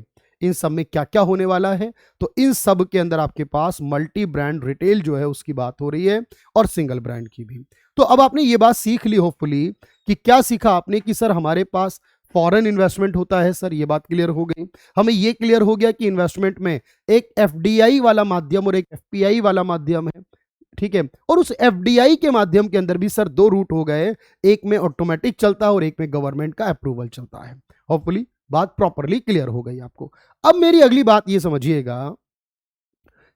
इन सब में क्या क्या होने वाला है। तो इन सब के अंदर आपके पास मल्टी ब्रांड रिटेल जो है उसकी बात हो रही है और सिंगल ब्रांड की भी। तो अब आपने ये बात सीख ली होपफुली कि क्या सीखा आपने कि सर हमारे पास फॉरेन इन्वेस्टमेंट होता है। सर ये बात क्लियर हो गई, हमें ये क्लियर हो गया कि इन्वेस्टमेंट में एक एफडीआई वाला माध्यम और एक एफपीआई वाला माध्यम है, ठीक है। और उस एफडीआई के माध्यम के अंदर भी सर दो रूट हो गए, एक में ऑटोमेटिक चलता है और एक में गवर्नमेंट का अप्रूवल चलता है। होपफुली बात प्रॉपरली क्लियर हो गई आपको। अब मेरी अगली बात ये समझिएगा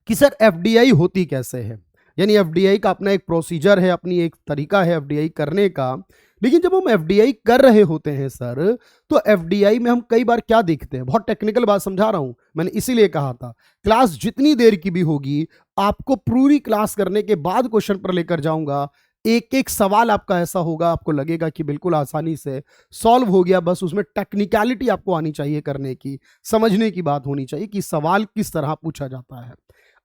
कि सर एफडीआई होती कैसे है, यानी एफडीआई का अपना एक प्रोसीजर है, अपनी एक तरीका है एफडीआई करने का। लेकिन जब हम एफडीआई कर रहे होते हैं सर, तो एफडीआई में हम कई बार क्या देखते हैं, बहुत टेक्निकल बात समझा रहा हूं मैंने, इसीलिए कहा था क्लास जितनी देर की भी होगी आपको पूरी क्लास करने के बाद क्वेश्चन पर लेकर जाऊंगा। एक एक सवाल आपका ऐसा होगा आपको लगेगा कि बिल्कुल आसानी से सॉल्व हो गया, बस उसमें टेक्निकलिटी आपको आनी चाहिए करने की, समझने की बात होनी चाहिए कि सवाल किस तरह पूछा जाता है।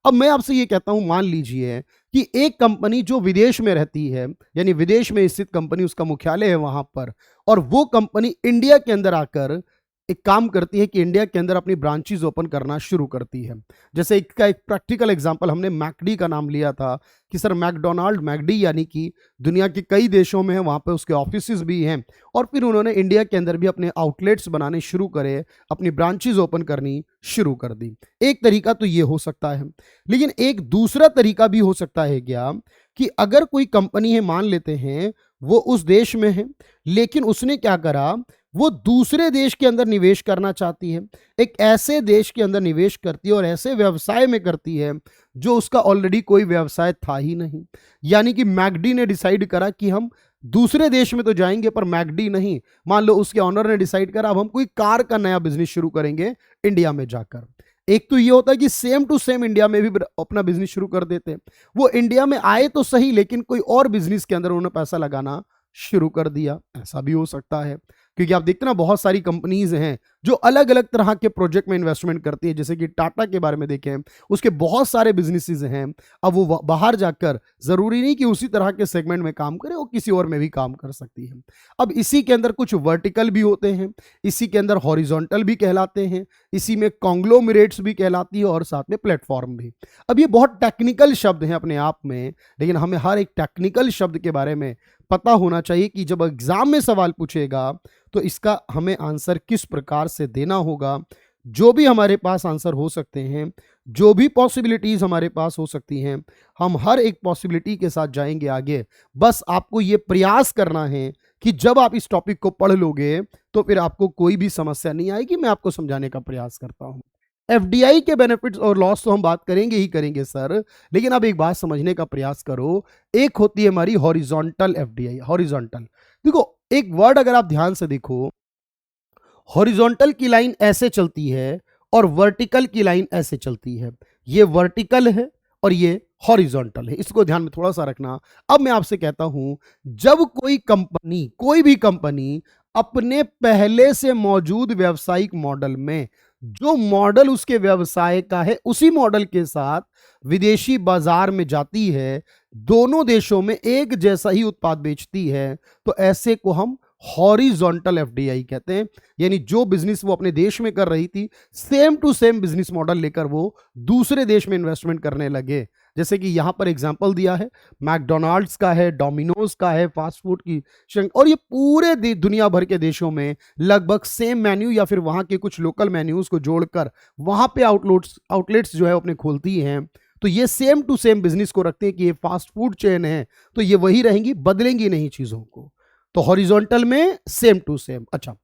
अब मैं आपसे ये कहता हूं, मान लीजिए कि एक कंपनी जो विदेश में रहती है, यानी विदेश में स्थित कंपनी, उसका मुख्यालय है वहां पर, और वो कंपनी इंडिया के अंदर आकर एक काम करती है कि इंडिया के अंदर अपनी ब्रांचेस ओपन करना शुरू करती है। जैसे इसका एक प्रैक्टिकल एग्जांपल हमने मैकडी का नाम लिया था कि सर मैकडोनाल्ड, मैकडी यानी कि दुनिया के कई देशों में है, वहाँ पे उसके ऑफिसेज भी हैं, और फिर उन्होंने इंडिया के अंदर भी अपने आउटलेट्स बनाने शुरू करे, अपनी ब्रांचेस ओपन करनी शुरू कर दी। एक तरीका तो ये हो सकता है, लेकिन एक दूसरा तरीका भी हो सकता है क्या कि अगर कोई कंपनी है, मान लेते हैं वो उस देश में है, लेकिन उसने क्या करा, वो दूसरे देश के अंदर निवेश करना चाहती है, एक ऐसे देश के अंदर निवेश करती है और ऐसे व्यवसाय में करती है जो उसका ऑलरेडी कोई व्यवसाय था ही नहीं। यानी कि मैकडी ने डिसाइड करा कि हम दूसरे देश में तो जाएंगे पर मैकडी नहीं, मान लो उसके ऑनर ने डिसाइड करा अब हम कोई कार का नया बिजनेस शुरू करेंगे इंडिया में जाकर। एक तो ये होता है कि सेम टू सेम इंडिया में भी अपना बिजनेस शुरू कर देते हैं, वो इंडिया में आए तो सही लेकिन कोई और बिजनेस के अंदर उन्होंने पैसा लगाना शुरू कर दिया, ऐसा भी हो सकता है। क्योंकि आप देखते ना बहुत सारी कंपनीज हैं जो अलग अलग तरह के प्रोजेक्ट में इन्वेस्टमेंट करती है, जैसे कि टाटा के बारे में देखें, उसके बहुत सारे बिजनेसेस हैं। अब वो बाहर जाकर जरूरी नहीं कि उसी तरह के सेगमेंट में काम करे, वो किसी और में भी काम कर सकती है। अब इसी के अंदर कुछ वर्टिकल भी होते हैं, इसी के अंदर हॉरिजॉन्टल भी कहलाते हैं, इसी में कॉन्ग्लोमरेट्स भी कहलाती है और साथ में प्लेटफॉर्म भी। अब ये बहुत टेक्निकल शब्द हैं अपने आप में, लेकिन हमें हर एक टेक्निकल शब्द के बारे में पता होना चाहिए कि जब एग्जाम में सवाल पूछेगा तो इसका हमें आंसर किस प्रकार से देना होगा। जो भी हमारे पास आंसर हो सकते हैं, जो भी पॉसिबिलिटीज हमारे पास हो सकती हैं, हम हर एक पॉसिबिलिटी के साथ जाएंगे आगे। बस आपको ये प्रयास करना है कि जब आप इस टॉपिक को पढ़ लोगे तो फिर आपको कोई भी समस्या नहीं आएगी। मैं आपको समझाने का प्रयास करता हूं। एफडीआई के बेनिफिट्स और लॉस तो हम बात करेंगे ही करेंगे सर, लेकिन अब एक बात समझने का प्रयास करो। एक होती है हमारी हॉरिजॉन्टल एफडीआई। हॉरिजॉन्टल देखो, एक वर्ड अगर आप ध्यान से देखो, हॉरिजॉन्टल की लाइन ऐसे चलती है और वर्टिकल की लाइन ऐसे चलती है। ये वर्टिकल है और ये हॉरिजॉन्टल है, इसको ध्यान में थोड़ा सा रखना। अब मैं आपसे कहता हूं, जब कोई कंपनी, कोई भी कंपनी अपने पहले से मौजूद व्यावसायिक मॉडल में, जो मॉडल उसके व्यवसाय का है उसी मॉडल के साथ विदेशी बाजार में जाती है, दोनों देशों में एक जैसा ही उत्पाद बेचती है, तो ऐसे को हम हॉरिजॉन्टल एफडीआई कहते हैं। यानी जो बिजनेस वो अपने देश में कर रही थी, same to same business model लेकर वो दूसरे देश में इन्वेस्टमेंट करने लगे। जैसे कि यहां पर एग्जांपल दिया है, मैकडोनाल्ड्स का है, डोमिनोज का है, फास्ट फूड की, और ये पूरे दुनिया भर के देशों में लगभग सेम मेन्यू या फिर वहां के कुछ लोकल मेन्यूज को जोड़कर वहां पे आउटलेट्स जो है अपने खोलती हैं। तो ये सेम टू सेम बिजनेस को रखते हैं कि ये फास्ट फूड चेन है, तो ये वही रहेंगी, बदलेंगी नहीं चीजों को। तो हॉरिजॉन्टल में सेम टू सेम। अच्छा,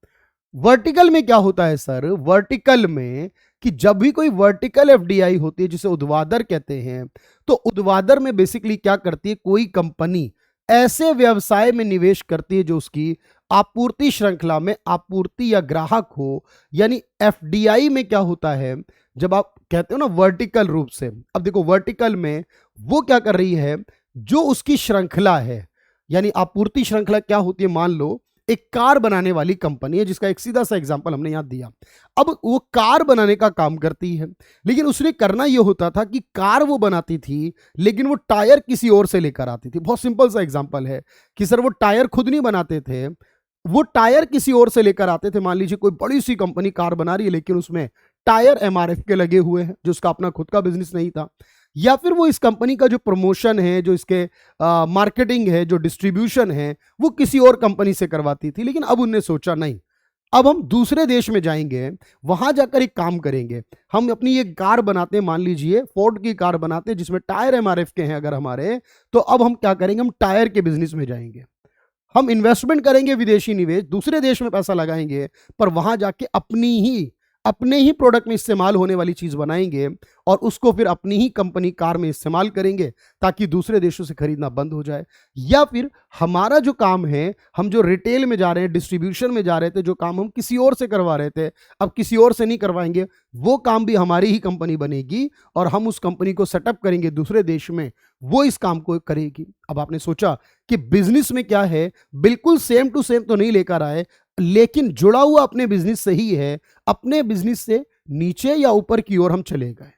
वर्टिकल में क्या होता है सर? वर्टिकल में कि जब भी कोई वर्टिकल एफडीआई होती है जिसे ऊर्ध्वाधर कहते हैं, तो ऊर्ध्वाधर में बेसिकली क्या करती है, कोई कंपनी ऐसे व्यवसाय में निवेश करती है जो उसकी आपूर्ति श्रृंखला में आपूर्ति या ग्राहक हो। यानी एफडीआई में क्या होता है, जब आप कहते हो ना वर्टिकल रूप से, अब देखो वर्टिकल में वो क्या कर रही है, जो उसकी श्रृंखला है, यानी आपूर्ति श्रृंखला क्या होती है, मान लो एक कार बनाने वाली कंपनी है जिसका एक सीधा सा एग्जांपल हमने यहां दिया। अब वो कार बनाने का काम करती है, लेकिन उसने करना यह होता था कि कार वो बनाती थी लेकिन वो टायर किसी और से लेकर आती थी। बहुत सिंपल सा एग्जांपल है कि सर वो टायर खुद नहीं बनाते थे, वो टायर किसी और से लेकर आते थे। मान लीजिए कोई बड़ी सी कंपनी कार बना रही है लेकिन उसमें टायर एमआरएफ के लगे हुए हैं, जो उसका अपना खुद का बिजनेस नहीं था। या फिर वो इस कंपनी का जो प्रमोशन है, जो इसके मार्केटिंग है, जो डिस्ट्रीब्यूशन है, वो किसी और कंपनी से करवाती थी। लेकिन अब उनने सोचा नहीं, अब हम दूसरे देश में जाएंगे, वहां जाकर एक काम करेंगे। हम अपनी ये कार बनाते हैं, मान लीजिए फोर्ड की कार बनाते हैं जिसमें टायर एमआरएफ के हैं अगर हमारे, तो अब हम क्या करेंगे, हम टायर के बिजनेस में जाएंगे। हम इन्वेस्टमेंट करेंगे, विदेशी निवेश, दूसरे देश में पैसा लगाएंगे, पर वहां जाके अपने ही प्रोडक्ट में इस्तेमाल होने वाली चीज बनाएंगे और उसको फिर अपनी ही कंपनी कार में इस्तेमाल करेंगे ताकि दूसरे देशों से खरीदना बंद हो जाए। या फिर हमारा जो काम है, हम जो रिटेल में जा रहे हैं, डिस्ट्रीब्यूशन में जा रहे थे, जो काम हम किसी और से करवा रहे थे, अब किसी और से नहीं करवाएंगे, वो काम भी हमारी ही कंपनी बनेगी और हम उस कंपनी को सेटअप करेंगे दूसरे देश में, वो इस काम को करेगी। अब आपने सोचा कि बिजनेस में क्या है, बिल्कुल सेम टू सेम तो नहीं लेकर आए, लेकिन जुड़ा हुआ अपने बिजनेस से ही है। अपने बिजनेस से नीचे या ऊपर की ओर हम चले गए।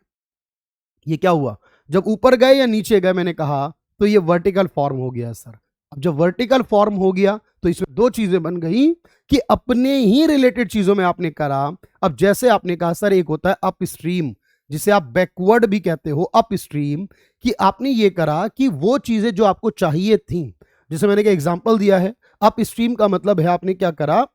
ये क्या हुआ, जब ऊपर गए या नीचे गए, मैंने कहा तो ये वर्टिकल फॉर्म हो गया सर। अब जब वर्टिकल फॉर्म हो गया तो इसमें दो चीजें बन गई कि अपने ही रिलेटेड चीजों में आपने करा। अब जैसे आपने कहा सर, एक होता है अप स्ट्रीम, जिसे आप बैकवर्ड भी कहते हो, अप स्ट्रीम, कि आपने ये करा कि वो चीजें जो आपको चाहिए थी, जैसे मैंने एक एग्जांपल दिया है, अप स्ट्रीम का मतलब है आपने क्या करा,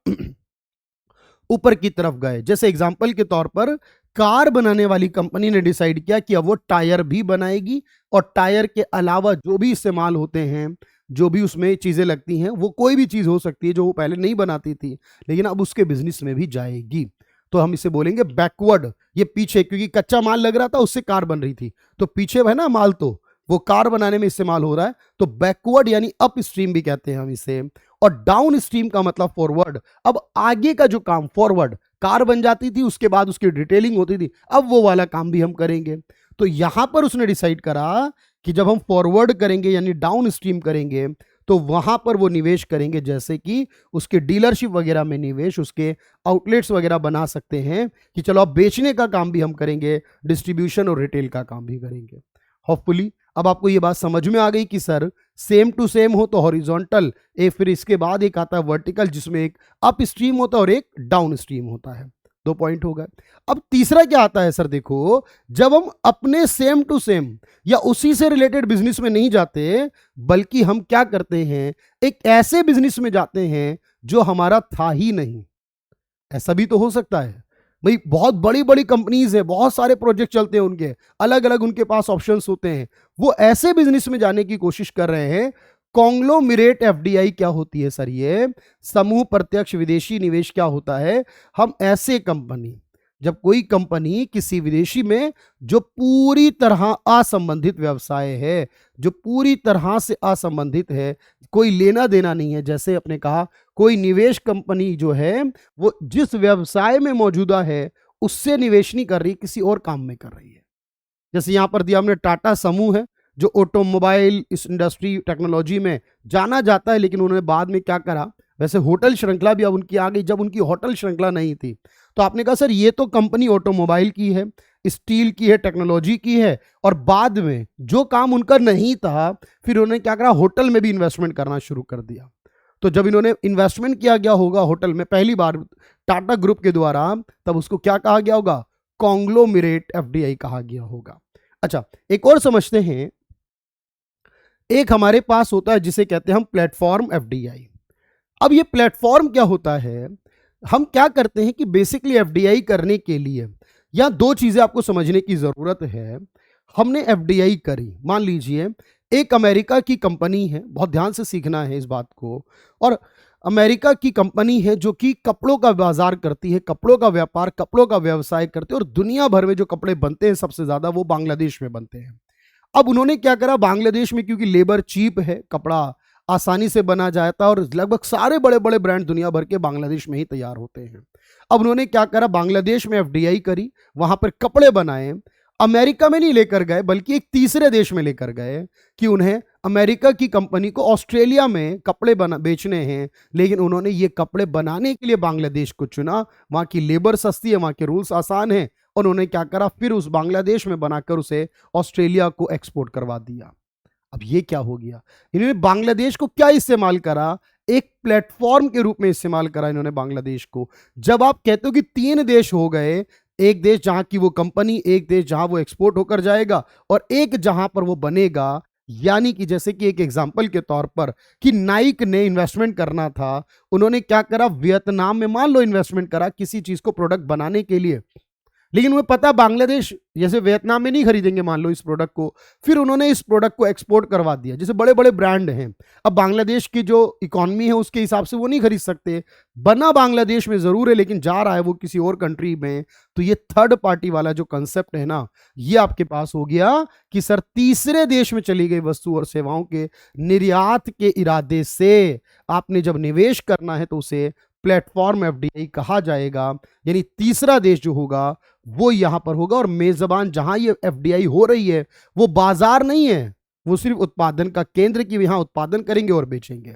ऊपर की तरफ गए। जैसे एग्जांपल के तौर पर कार बनाने वाली कंपनी ने डिसाइड किया कि अब वो टायर भी बनाएगी और टायर के अलावा जो भी इस्तेमाल होते हैं, जो भी उसमें चीजें लगती हैं, वो कोई भी चीज हो सकती है जो वो पहले नहीं बनाती थी, लेकिन अब उसके बिजनेस में भी जाएगी। तो हम इसे बोलेंगे बैकवर्ड। ये पीछे, क्योंकि कच्चा माल लग रहा था, उससे कार बन रही थी, तो पीछे है ना माल, तो वो कार बनाने में इस्तेमाल हो रहा है, तो बैकवर्ड यानी अप स्ट्रीम भी कहते हैं हम इसे। और डाउन स्ट्रीम का मतलब फॉरवर्ड। अब आगे का जो काम फॉरवर्ड, कार बन जाती थी, उसके बाद उसकी डिटेलिंग होती थी, अब वो वाला काम भी हम करेंगे। तो यहां पर उसने डिसाइड करा कि जब हम फॉरवर्ड करेंगे यानी डाउन स्ट्रीम करेंगे, तो वहां पर वो निवेश करेंगे, जैसे कि उसके डीलरशिप वगैरह में निवेश, उसके आउटलेट्स वगैरह बना सकते हैं कि चलो अब बेचने का काम भी हम करेंगे, डिस्ट्रीब्यूशन और रिटेल का काम भी करेंगे। होपफुली अब आपको ये बात समझ में आ गई कि सर सेम टू सेम हो तो हॉरिजॉन्टल, फिर इसके बाद एक आता है वर्टिकल जिसमें एक अप स्ट्रीम होता है और एक डाउन स्ट्रीम होता है। 2 पॉइंट हो गए। अब तीसरा क्या आता है सर, देखो, जब हम अपने सेम टू सेम या उसी से रिलेटेड बिजनेस में नहीं जाते, बल्कि हम क्या करते हैं, एक ऐसे बिजनेस में जाते हैं जो हमारा था ही नहीं। ऐसा भी तो हो सकता है भाई, बहुत बड़ी बड़ी कंपनीज है, बहुत सारे प्रोजेक्ट चलते हैं उनके, अलग अलग उनके पास ऑप्शंस होते हैं, वो ऐसे बिजनेस में जाने की कोशिश कर रहे हैं। कॉन्ग्लोमरेट एफडीआई क्या होती है सर, ये समूह प्रत्यक्ष विदेशी निवेश क्या होता है, हम ऐसे कंपनी, जब कोई कंपनी किसी विदेशी में जो पूरी तरह असंबंधित व्यवसाय है, जो पूरी तरह से असंबंधित है, कोई लेना देना नहीं है, जैसे अपने कहा कोई निवेश कंपनी जो है वो जिस व्यवसाय में मौजूदा है उससे निवेश नहीं कर रही, किसी और काम में कर रही है। जैसे यहां पर दिया हमने, टाटा समूह है जो ऑटोमोबाइल इस इंडस्ट्री टेक्नोलॉजी में जाना जाता है, लेकिन उन्होंने बाद में क्या करा, वैसे होटल श्रृंखला भी अब उनकी आ गई, जब उनकी होटल श्रृंखला नहीं थी तो आपने कहा सर ये तो कंपनी ऑटोमोबाइल की है, स्टील की है, टेक्नोलॉजी की है, और बाद में जो काम उनका नहीं था फिर उन्होंने क्या करा, होटल में भी इन्वेस्टमेंट करना शुरू कर दिया। तो जब इन्होंने इन्वेस्टमेंट किया गया होगा होटल में पहली बार टाटा ग्रुप के द्वारा, तब उसको क्या कहा गया होगा, कॉन्ग्लोमरेट एफडीआई कहा गया होगा। अच्छा, एक और समझते हैं, एक हमारे पास होता है जिसे कहते हैं हम प्लेटफॉर्म एफडीआई। अब ये प्लेटफॉर्म क्या होता है, हम क्या करते हैं कि बेसिकली एफडीआई करने के लिए या 2 चीजें आपको समझने की जरूरत है। हमने एफडीआई करी, मान लीजिए एक अमेरिका की कंपनी है, बहुत ध्यान से सीखना है इस बात को, और अमेरिका की कंपनी है जो कि कपड़ों का बाजार करती है, कपड़ों का व्यापार, कपड़ों का व्यवसाय करते हैं, और दुनिया भर में जो कपड़े बनते हैं सबसे ज्यादा वो बांग्लादेश में बनते हैं। अब उन्होंने क्या करा, बांग्लादेश में क्योंकि लेबर चीप है, कपड़ा आसानी से बना जाता है, और लगभग सारे बड़े बड़े ब्रांड दुनिया भर के बांग्लादेश में ही तैयार होते हैं। अब उन्होंने क्या करा, बांग्लादेश में एफडीआई करी, वहां पर कपड़े बनाए, अमेरिका में नहीं लेकर गए बल्कि एक तीसरे देश में लेकर गए कि उन्हें अमेरिका की कंपनी को ऑस्ट्रेलिया में कपड़े बना बेचने हैं, लेकिन उन्होंने ये कपड़े बनाने के लिए बांग्लादेश को चुना। वहां की लेबर सस्ती है, वहां के रूल्स आसान है, और उन्होंने क्या करा, फिर उस बांग्लादेश में बनाकर उसे ऑस्ट्रेलिया को एक्सपोर्ट करवा दिया। अब ये क्या हो गया, इन्होंने बांग्लादेश को क्या इस्तेमाल करा, एक प्लेटफॉर्म के रूप में इस्तेमाल करा इन्होंने बांग्लादेश को। जब आप कहते हो कि 3 देश हो गए, एक देश जहां की वो कंपनी, एक देश जहां वो एक्सपोर्ट होकर जाएगा, और एक जहां पर वो बनेगा, यानी कि जैसे कि एक एग्जांपल के तौर पर कि नाइक ने इन्वेस्टमेंट करना था, उन्होंने क्या करा, वियतनाम में मान लो इन्वेस्टमेंट करा किसी चीज को प्रोडक्ट बनाने के लिए, लेकिन उन्हें पता बांग्लादेश जैसे वियतनाम में नहीं खरीदेंगे मान लो इस प्रोडक्ट को, फिर उन्होंने इस प्रोडक्ट को एक्सपोर्ट करवा दिया। जैसे बड़े बड़े ब्रांड हैं, अब बांग्लादेश की जो इकोनॉमी है उसके हिसाब से वो नहीं खरीद सकते, बना बांग्लादेश में जरूर है लेकिन जा रहा है वो किसी और कंट्री में, तो ये थर्ड पार्टी वाला जो कंसेप्ट है ना, ये आपके पास हो गया कि सर तीसरे देश में चली गई वस्तु और सेवाओं के निर्यात के इरादे से आपने जब निवेश करना है तो उसे प्लेटफॉर्म एफडीआई कहा जाएगा, यानी तीसरा देश जो होगा वो यहां पर होगा। और मेजबान जहां ये एफडीआई हो रही है वो बाजार नहीं है, वो सिर्फ उत्पादन का केंद्र की यहां उत्पादन करेंगे और बेचेंगे,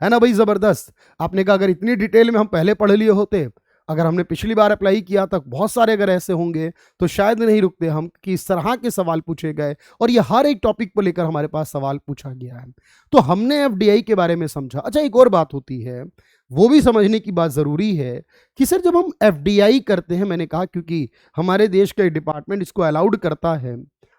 है ना भाई, जबरदस्त। आपने कहा अगर इतनी डिटेल में हम पहले पढ़ लिए होते, अगर हमने पिछली बार अप्लाई किया था, बहुत सारे अगर ऐसे होंगे तो शायद नहीं रुकते हम कि इस तरह के सवाल पूछे गए, और ये हर एक टॉपिक को लेकर हमारे पास सवाल पूछा गया है। तो हमने एफडीआई के बारे में समझा। अच्छा, एक और बात होती है, वो भी समझने की बात जरूरी है कि सर जब हम एफडीआई करते हैं, मैंने कहा क्योंकि हमारे देश का डिपार्टमेंट इसको अलाउड करता है।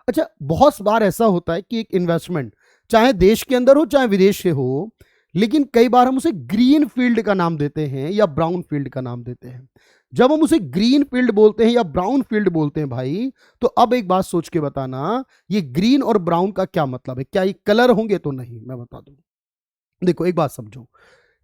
अच्छा, बहुत बार ऐसा होता है कि एक इन्वेस्टमेंट चाहे देश के अंदर हो चाहे विदेश से हो, लेकिन कई बार हम उसे ग्रीन फील्ड का नाम देते हैं या ब्राउन फील्ड का नाम देते हैं। जब हम उसे ग्रीन फील्ड बोलते हैं या ब्राउन फील्ड बोलते हैं भाई, तो अब एक बात सोच के बताना, ये ग्रीन और ब्राउन का क्या मतलब है, क्या ये कलर होंगे? तो नहीं, मैं बता दूं। देखो एक बात समझो,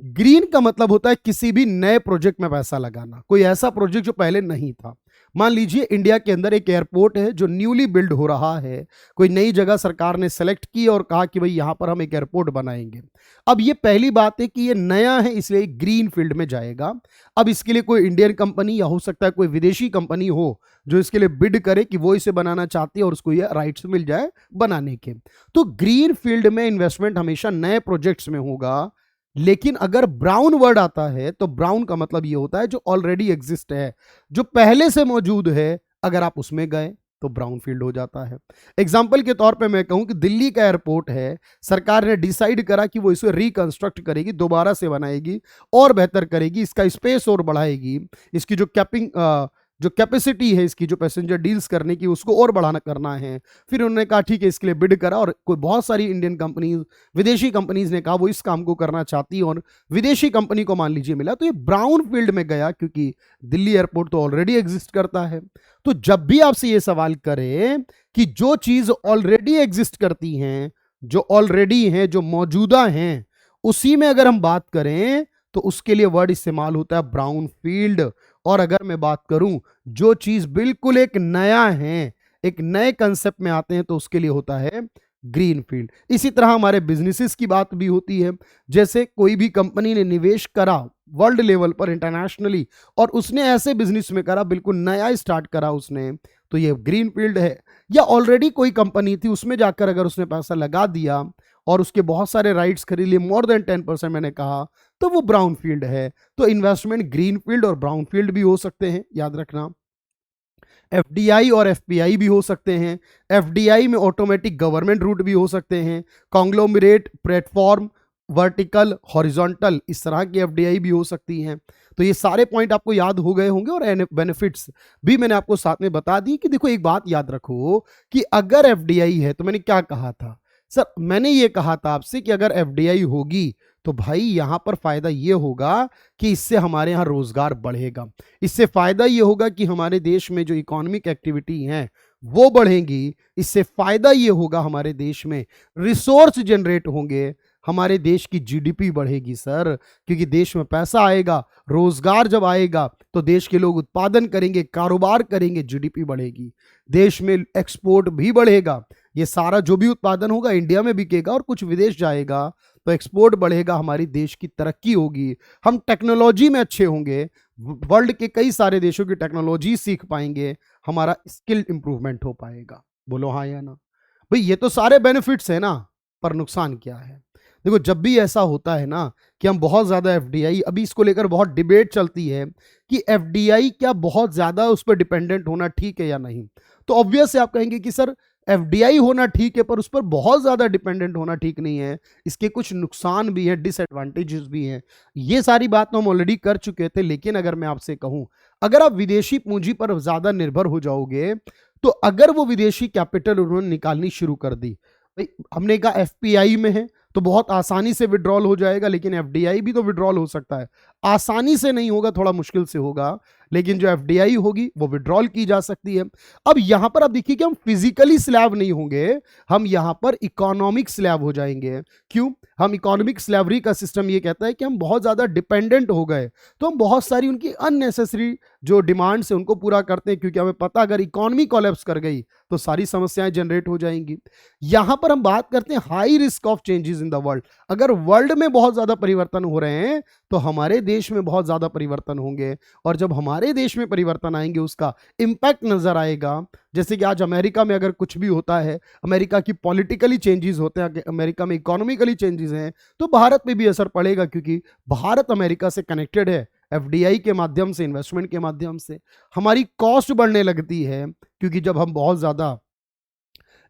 ग्रीन का मतलब होता है किसी भी नए प्रोजेक्ट में पैसा लगाना, कोई ऐसा प्रोजेक्ट जो पहले नहीं था। मान लीजिए इंडिया के अंदर एक एयरपोर्ट है जो न्यूली बिल्ड हो रहा है, कोई नई जगह सरकार ने सेलेक्ट की और कहा कि भाई यहां पर हम एक एयरपोर्ट बनाएंगे। अब ये पहली बात है कि ये नया है, इसलिए ग्रीन फील्ड में जाएगा। अब इसके लिए कोई इंडियन कंपनी या हो सकता है कोई विदेशी कंपनी हो जो इसके लिए बिड करे कि वो इसे बनाना चाहती है और उसको ये राइट्स मिल जाए बनाने के। तो ग्रीन फील्ड में इन्वेस्टमेंट हमेशा नए प्रोजेक्ट्स में होगा। लेकिन अगर ब्राउन वर्ड आता है तो ब्राउन का मतलब ये होता है जो ऑलरेडी एग्जिस्ट है, जो पहले से मौजूद है, अगर आप उसमें गए तो ब्राउन फील्ड हो जाता है। एग्जाम्पल के तौर पे मैं कहूं कि दिल्ली का एयरपोर्ट है, सरकार ने डिसाइड करा कि वो इसे रिकंस्ट्रक्ट करेगी, दोबारा से बनाएगी और बेहतर करेगी, इसका स्पेस और बढ़ाएगी, इसकी जो कैपेसिटी है इसकी, जो पैसेंजर डील्स करने की, उसको और बढ़ाना करना है। फिर उन्होंने कहा ठीक है, इसके लिए बिड करा, और कोई बहुत सारी इंडियन कंपनीज, विदेशी कंपनीज ने कहा वो इस काम को करना चाहती है, और विदेशी कंपनी को मान लीजिए मिला, तो ये ब्राउन फील्ड में गया क्योंकि दिल्ली एयरपोर्ट तो ऑलरेडी एग्जिस्ट करता है। तो जब भी आपसे ये सवाल करें कि जो चीज ऑलरेडी एग्जिस्ट करती हैं, जो ऑलरेडी हैं, जो मौजूदा हैं, उसी में अगर हम बात करें तो उसके लिए वर्ड इस्तेमाल होता है ब्राउन फील्ड। और अगर मैं बात करूं जो चीज बिल्कुल एक नया है, एक नए कंसेप्ट में आते हैं, तो उसके लिए होता है ग्रीन फील्ड। इसी तरह हमारे बिजनेसेस की बात भी होती है। जैसे कोई भी कंपनी ने निवेश करा वर्ल्ड लेवल पर, इंटरनेशनली, और उसने ऐसे बिजनेस में करा, बिल्कुल नया स्टार्ट करा उसने, तो ये ग्रीन फील्ड है। या ऑलरेडी कोई कंपनी थी, उसमें जाकर अगर उसने पैसा लगा दिया और उसके बहुत सारे राइट्स खरीद लिए, मोर देन 10% मैंने कहा, तो वो ब्राउन फील्ड है। तो इन्वेस्टमेंट ग्रीन फील्ड और ब्राउन फील्ड भी हो सकते हैं, याद रखना। एफडीआई और एफपीआई भी हो सकते हैं। एफडीआई में ऑटोमेटिक गवर्नमेंट रूट भी हो सकते हैं, कॉन्ग्लोमरेट, प्लेटफॉर्म, वर्टिकल, हॉरिजॉन्टल, इस तरह की एफडीआई भी हो सकती हैं। तो ये सारे पॉइंट आपको याद हो गए होंगे, और बेनिफिट्स भी मैंने आपको साथ में बता दी। कि देखो एक बात याद रखो कि अगर एफडीआई है, तो मैंने क्या कहा था सर, मैंने ये कहा था आपसे कि अगर एफडीआई होगी तो भाई यहां पर फायदा ये होगा कि इससे हमारे यहां रोजगार बढ़ेगा, इससे फायदा ये होगा कि हमारे देश में जो इकोनॉमिक एक्टिविटी है वो बढ़ेंगी, इससे फायदा ये होगा हमारे देश में रिसोर्स जनरेट होंगे, हमारे देश की जीडीपी बढ़ेगी सर, क्योंकि देश में पैसा आएगा, रोजगार जब आएगा तो देश के लोग उत्पादन करेंगे, कारोबार करेंगे, जीडीपी बढ़ेगी, देश में एक्सपोर्ट भी बढ़ेगा। ये सारा जो भी उत्पादन होगा इंडिया में बिकेगा और कुछ विदेश जाएगा, तो एक्सपोर्ट बढ़ेगा, हमारी देश की तरक्की होगी, हम टेक्नोलॉजी में अच्छे होंगे, वर्ल्ड के कई सारे देशों की टेक्नोलॉजी सीख पाएंगे, हमारा स्किल इंप्रूवमेंट हो पाएगा। बोलो हाँ या ना। भाई ये तो सारे बेनिफिट्स है ना, पर नुकसान क्या है? देखो जब भी ऐसा होता है ना कि हम बहुत ज्यादा एफडीआई, अभी इसको लेकर बहुत डिबेट चलती है कि एफडीआई क्या बहुत ज्यादा उस पर डिपेंडेंट होना ठीक है या नहीं, तो ऑब्वियस है आप कहेंगे कि सर एफडीआई होना ठीक है पर उस पर बहुत ज्यादा डिपेंडेंट होना ठीक नहीं है, इसके कुछ नुकसान भी हैं, डिसएडवांटेजेस भी हैं। ये सारी बात तो हम ऑलरेडी कर चुके थे, लेकिन अगर मैं आपसे कहूं, अगर आप विदेशी पूंजी पर ज्यादा निर्भर हो जाओगे, तो अगर वो विदेशी कैपिटल उन्होंने निकालनी शुरू कर दी, भाई हमने कहा एफपीआई में है तो बहुत आसानी से विड्रॉल हो जाएगा, लेकिन एफडीआई भी तो विड्रॉल हो सकता है, आसानी से नहीं होगा, थोड़ा मुश्किल से होगा, लेकिन जो एफडीआई होगी वो विड्रॉल की जा सकती है। अब यहां पर आप देखिए कि हम फिजिकली स्लैब नहीं होंगे, हम यहां पर इकोनॉमिक स्लैब हो जाएंगे। क्यों? हम इकोनॉमिक स्लैवरी का सिस्टम ये कहता है कि हम बहुत ज्यादा डिपेंडेंट हो गए, तो हम बहुत सारी उनकी अननेसेसरी जो डिमांड्स है उनको पूरा करते हैं, क्योंकि हमें पता अगर इकोनॉमी कोलैप्स कर गई तो सारी समस्याएं जनरेट हो जाएंगी। यहां पर हम बात करते हैं high risk of changes in the world, अगर वर्ल्ड में बहुत ज्यादा परिवर्तन हो रहे हैं तो हमारे देश में बहुत ज्यादा परिवर्तन होंगे, और जब हमारे देश में परिवर्तन आएंगे उसका इंपैक्ट नजर आएगा। जैसे कि आज अमेरिका में अगर कुछ भी होता है, अमेरिका की पॉलिटिकली चेंजेस होते हैं, अमेरिका में इकोनॉमिकली चेंजेस हैं, तो भारत में भी असर पड़ेगा, क्योंकि भारत अमेरिका से कनेक्टेड है एफडीआई के माध्यम से, इन्वेस्टमेंट के माध्यम से। हमारी कॉस्ट बढ़ने लगती है, क्योंकि जब हम बहुत ज्यादा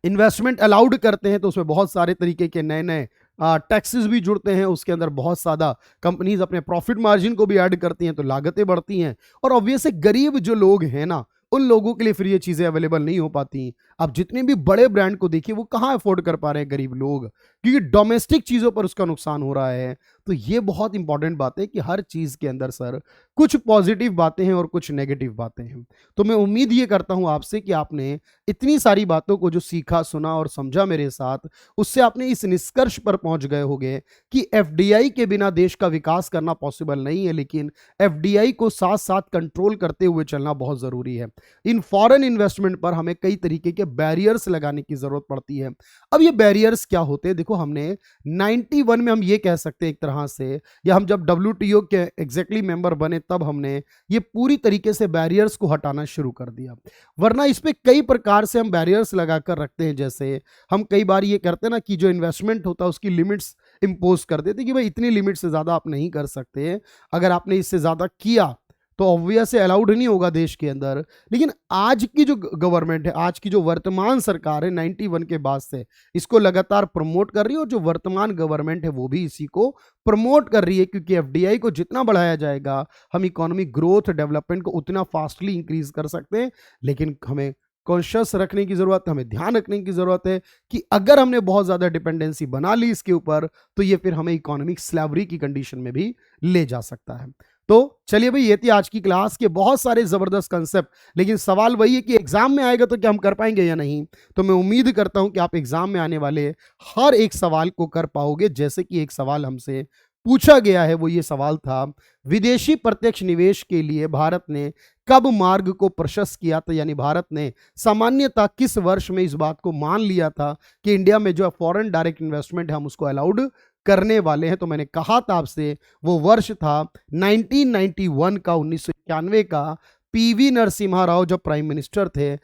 इन्वेस्टमेंट अलाउड करते हैं तो उसमें बहुत सारे तरीके के नए नए टैक्सेस भी जुड़ते हैं, उसके अंदर बहुत ज़्यादा कंपनीज अपने प्रॉफिट मार्जिन को भी ऐड करती हैं, तो लागतें बढ़ती हैं, और ऑब्वियसली गरीब जो लोग हैं ना, उन लोगों के लिए फिर ये चीज़ें अवेलेबल नहीं हो पाती। अब जितने भी बड़े ब्रांड को देखिए, वो कहाँ अफोर्ड कर पा रहे हैं गरीब लोग, क्योंकि डोमेस्टिक चीज़ों पर उसका नुकसान हो रहा है। तो ये बहुत इंपॉर्टेंट बात है कि हर चीज़ के अंदर सर कुछ पॉजिटिव बातें हैं और कुछ नेगेटिव बातें हैं। तो मैं उम्मीद ये करता हूँ आपसे कि आपने इतनी सारी बातों को जो सीखा, सुना और समझा मेरे साथ, उससे आपने इस निष्कर्ष पर पहुंच गए होंगे कि एफडीआई के बिना देश का विकास करना पॉसिबल नहीं है, लेकिन एफडीआई को साथ साथ कंट्रोल करते हुए चलना बहुत जरूरी है। इन फॉरेन इन्वेस्टमेंट पर हमें कई तरीके के बैरियर्स लगाने की जरूरत पड़ती है। अब ये बैरियर्स क्या होते हैं? देखो हमने 91 में हम ये कह सकते हैं एक तरह से, या हम जब डब्ल्यूटीओ के एग्जैक्टली मेंबर बने तब हमने ये पूरी तरीके से बैरियर्स को हटाना शुरू कर दिया। वरना इस पे कई प्रकार से हम बैरियर्स लगाकर रखते हैं, जैसे हम कई बार ये करते हैं ना कि जो इन्वेस्टमेंट होता है उसकी लिमिट्स इंपोज कर देते कि भाई इतनी लिमिट से ज़्यादा आप नहीं कर सकते, अगर आपने इससे ज़्यादा किया तो ऑब्वियस अलाउड नहीं होगा देश के अंदर। लेकिन आज की जो गवर्नमेंट है, आज की जो वर्तमान सरकार है 91 के बाद से इसको लगातार प्रमोट कर रही है, और जो वर्तमान गवर्नमेंट है वो भी इसी को प्रमोट कर रही है, क्योंकि एफडीआई को जितना बढ़ाया जाएगा हम इकोनॉमिक ग्रोथ डेवलपमेंट को उतना फास्टली इंक्रीज कर सकते हैं। लेकिन हमें कॉन्शियस रखने की ज़रूरत है, हमें ध्यान रखने की ज़रूरत है कि अगर हमने बहुत ज़्यादा डिपेंडेंसी बना ली इसके ऊपर, तो ये फिर हमें इकोनॉमिक स्लैवरी की कंडीशन में भी ले जा सकता है। तो चलिए भाई, ये थी आज की क्लास के बहुत सारे ज़बरदस्त कंसेप्ट, लेकिन सवाल वही है कि एग्जाम में आएगा तो क्या हम कर पाएंगे या नहीं। तो मैं उम्मीद करता हूं कि आप एग्जाम में आने वाले हर एक सवाल को कर पाओगे। जैसे कि एक सवाल हमसे पूछा गया है, वो ये सवाल था, विदेशी प्रत्यक्ष निवेश के लिए भारत ने कब मार्ग को प्रशस्त किया था, यानी भारत ने सामान्यतः किस वर्ष में इस बात को मान लिया था कि इंडिया में जो फॉरेन डायरेक्ट इन्वेस्टमेंट है हम उसको अलाउड करने वाले हैं। तो मैंने कहा था आपसे, वो वर्ष था 1991 का, 1991 का। पीवी नरसिम्हा राव जब प्राइम मिनिस्टर थे,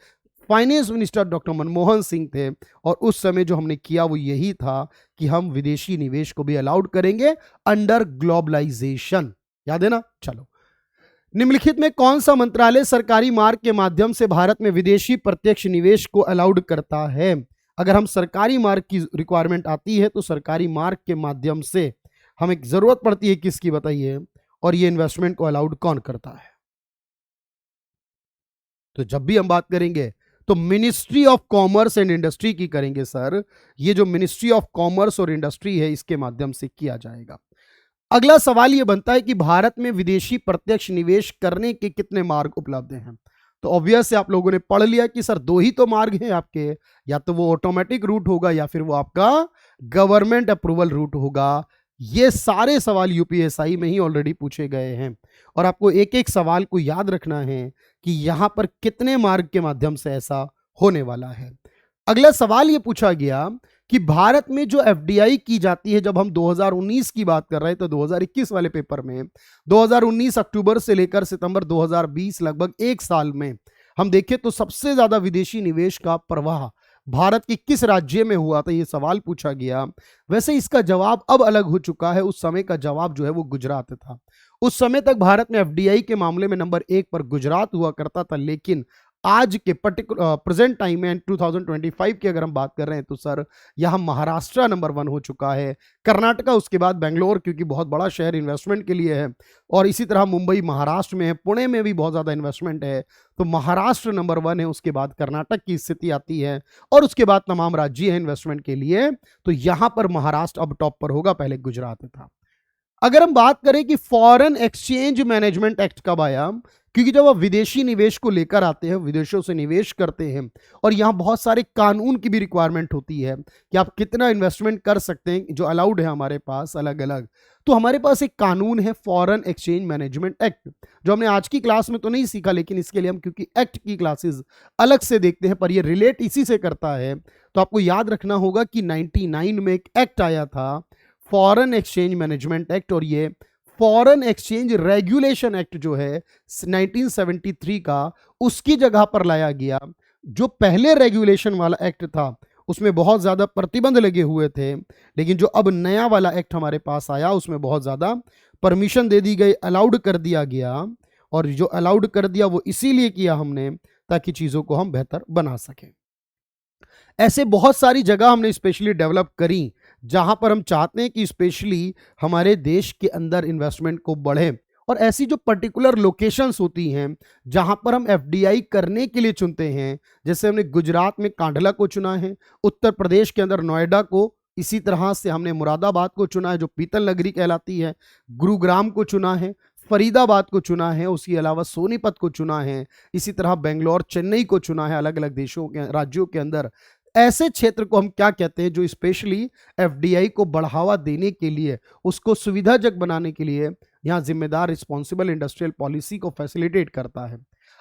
finance minister doctor Manmohan Singh थे, और उस समय जो हमने किया वो यही था कि हम विदेशी निवेश को भी अलाउड करेंगे अंडर ग्लोबलाइजेशन। याद है ना? चलो, निम्नलिखित में कौन सा मंत्रालय सरकारी मार्ग के माध्यम से भारत में विदेशी प्रत्यक्ष निवेश को अलाउड करता है? अगर हम सरकारी मार्ग की रिक्वायरमेंट आती है तो सरकारी मार्ग के माध्यम से हमें जरूरत पड़ती है किसकी, बताइए, और ये इन्वेस्टमेंट को अलाउड कौन करता है? तो जब भी हम बात करेंगे तो ministry of commerce and industry की करेंगे सर। ये जो मिनिस्ट्री ऑफ कॉमर्स और इंडस्ट्री है इसके माध्यम से किया जाएगा। अगला सवाल यह बनता है कि भारत में विदेशी प्रत्यक्ष निवेश करने के कितने मार्ग उपलब्ध हैं? तो ऑब्वियस से आप लोगों ने पढ़ लिया कि सर दो ही तो मार्ग हैं आपके, या तो वो ऑटोमेटिक रूट होगा या फिर वो आपका गवर्नमेंट अप्रूवल रूट होगा। ये सारे सवाल यूपीएसआई में ही ऑलरेडी पूछे गए हैं और आपको एक एक सवाल को याद रखना है कि यहां पर कितने मार्ग के माध्यम से ऐसा होने वाला है। अगला सवाल ये पूछा गया कि भारत में जो एफडीआई की जाती है, जब हम 2019 की बात कर रहे हैं तो 2021 वाले पेपर में 2019 अक्टूबर से लेकर सितंबर 2020 लगभग एक साल में हम देखें तो सबसे ज्यादा विदेशी निवेश का प्रवाह भारत के किस राज्य में हुआ था, ये सवाल पूछा गया। वैसे इसका जवाब अब अलग हो चुका है, उस समय का जवाब जो है वो गुजरात था। उस समय तक भारत में एफडीआई के मामले में नंबर 1 पर गुजरात हुआ करता था, लेकिन आज के पर्टिकुलर प्रेजेंट टाइम में 2025 की अगर हम बात कर रहे हैं तो सर यहाँ महाराष्ट्र नंबर 1 हो चुका है, कर्नाटका उसके बाद बेंगलोर, क्योंकि बहुत बड़ा शहर इन्वेस्टमेंट के लिए है, और इसी तरह मुंबई महाराष्ट्र में है, पुणे में भी बहुत ज़्यादा इन्वेस्टमेंट है, तो महाराष्ट्र नंबर 1 है, उसके बाद कर्नाटक की स्थिति आती है और उसके बाद तमाम राज्य हैं इन्वेस्टमेंट के लिए। तो यहाँ पर महाराष्ट्र अब टॉप पर होगा, पहले गुजरात था। अगर हम बात करें कि फॉरेन एक्सचेंज मैनेजमेंट एक्ट कब आया, क्योंकि जब आप विदेशी निवेश को लेकर आते हैं, विदेशों से निवेश करते हैं और यहाँ बहुत सारे कानून की भी रिक्वायरमेंट होती है कि आप कितना इन्वेस्टमेंट कर सकते हैं, जो अलाउड है हमारे पास अलग अलग, तो हमारे पास एक कानून है फॉरेन एक्सचेंज मैनेजमेंट एक्ट, जो हमने आज की क्लास में तो नहीं सीखा, लेकिन इसके लिए हम क्योंकि एक्ट की क्लासेस अलग से देखते हैं पर ये रिलेट इसी से करता है, तो आपको याद रखना होगा कि 99 में एक एक्ट आया था फॉरेन एक्सचेंज मैनेजमेंट एक्ट, और ये फॉरेन एक्सचेंज रेगुलेशन एक्ट जो है 1973 का, उसकी जगह पर लाया गया। जो पहले रेगुलेशन वाला एक्ट था उसमें बहुत ज्यादा प्रतिबंध लगे हुए थे, लेकिन जो अब नया वाला एक्ट हमारे पास आया उसमें बहुत ज्यादा परमिशन दे दी गई, अलाउड कर दिया गया, और जो अलाउड कर दिया वो इसीलिए किया हमने ताकि चीजों को हम बेहतर बना सकें। ऐसे बहुत सारी जगह हमने स्पेशली डेवलप करी जहां पर हम चाहते हैं कि स्पेशली हमारे देश के अंदर इन्वेस्टमेंट को बढ़े, और ऐसी जो पर्टिकुलर लोकेशंस होती हैं जहां पर हम एफडीआई करने के लिए चुनते हैं, जैसे हमने गुजरात में कांडला को चुना है, उत्तर प्रदेश के अंदर नोएडा को, इसी तरह से हमने मुरादाबाद को चुना है जो पीतल नगरी कहलाती है, गुरुग्राम को चुना है, फरीदाबाद को चुना है, उसके अलावा सोनीपत को चुना है, इसी तरह बेंगलोर चेन्नई को चुना है, अलग अलग देशों के राज्यों के अंदर। ऐसे क्षेत्र को हम क्या कहते हैं जो स्पेशली एफडीआई को बढ़ावा देने के लिए, उसको सुविधाजनक बनाने के लिए यहाँ जिम्मेदार रिस्पॉन्सिबल इंडस्ट्रियल पॉलिसी को फैसिलिटेट करता है।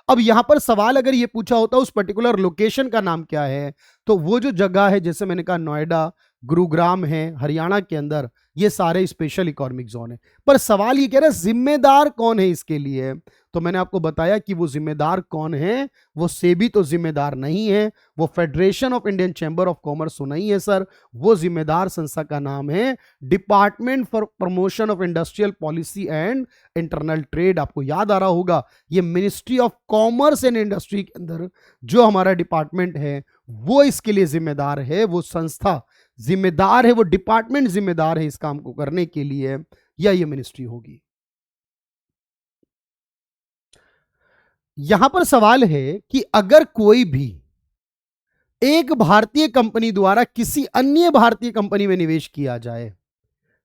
अब यहाँ पर सवाल अगर ये पूछा होता उस पर्टिकुलर लोकेशन का नाम क्या है, तो वो जो जगह है जैसे मैंने कहा नोएडा, गुरुग्राम है हरियाणा के अंदर, ये सारे स्पेशल इकोनॉमिक जोन है। पर सवाल ये कह रहा है जिम्मेदार कौन है इसके लिए, तो मैंने आपको बताया कि वो जिम्मेदार कौन है, वो सेबी तो जिम्मेदार नहीं है, वो federation of Indian chamber of commerce तो नहीं है सर, वो जिम्मेदार संस्था का नाम है department for promotion of industrial policy and internal trade. आपको याद आ रहा होगा ये ministry of commerce and industry के अंदर जो हमारा डिपार्टमेंट है वो इसके लिए जिम्मेदार है, वो संस्था जिम्मेदार है, वो डिपार्टमेंट जिम्मेदार है इस काम को करने के लिए, या ये मिनिस्ट्री होगी। यहां पर सवाल है कि अगर कोई भी एक भारतीय कंपनी द्वारा किसी अन्य भारतीय कंपनी में निवेश किया जाए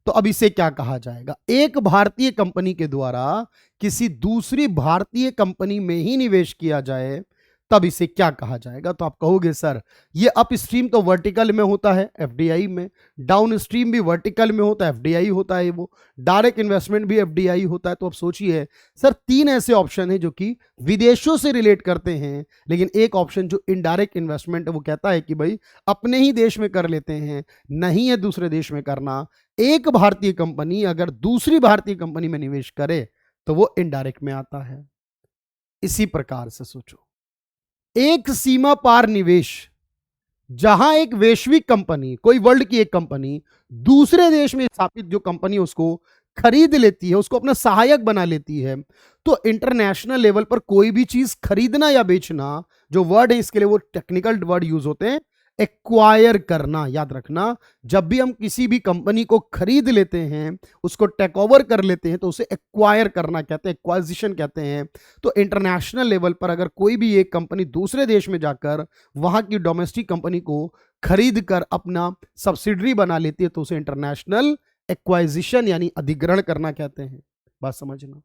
तो अब इसे क्या कहा जाएगा। एक भारतीय कंपनी के द्वारा किसी दूसरी भारतीय कंपनी में ही निवेश किया जाए तब इसे क्या कहा जाएगा। तो आप कहोगे सर ये अप स्ट्रीम तो वर्टिकल में होता है एफडीआई में, डाउन स्ट्रीम भी वर्टिकल में होता है एफडीआई होता है, वो डायरेक्ट इन्वेस्टमेंट भी एफडीआई होता है। तो अब सोचिए सर 3 ऐसे ऑप्शन हैं जो कि विदेशों से रिलेट करते हैं, लेकिन एक ऑप्शन जो इनडायरेक्ट इन्वेस्टमेंट है वो कहता है कि भाई अपने ही देश में कर लेते हैं, नहीं है दूसरे देश में करना। एक भारतीय कंपनी अगर दूसरी भारतीय कंपनी में निवेश करे तो वो इनडायरेक्ट में आता है। इसी प्रकार से सोचो एक सीमा पार निवेश, जहां एक वैश्विक कंपनी, कोई वर्ल्ड की एक कंपनी दूसरे देश में स्थापित जो कंपनी उसको खरीद लेती है, उसको अपना सहायक बना लेती है, तो इंटरनेशनल लेवल पर कोई भी चीज खरीदना या बेचना, जो वर्ड है इसके लिए वो टेक्निकल वर्ड यूज होते हैं, एक्वायर करना। याद रखना जब भी हम किसी भी कंपनी को खरीद लेते हैं, उसको टेक ओवर कर लेते हैं, तो उसे एक्वायर करना कहते हैं, एक्वाजिशन कहते हैं। तो इंटरनेशनल लेवल पर अगर कोई भी एक कंपनी दूसरे देश में जाकर वहां की डोमेस्टिक कंपनी को खरीद कर अपना सब्सिडरी बना लेती है तो उसे इंटरनेशनल एक्वाजिशन यानी अधिग्रहण करना कहते हैं। बात समझना।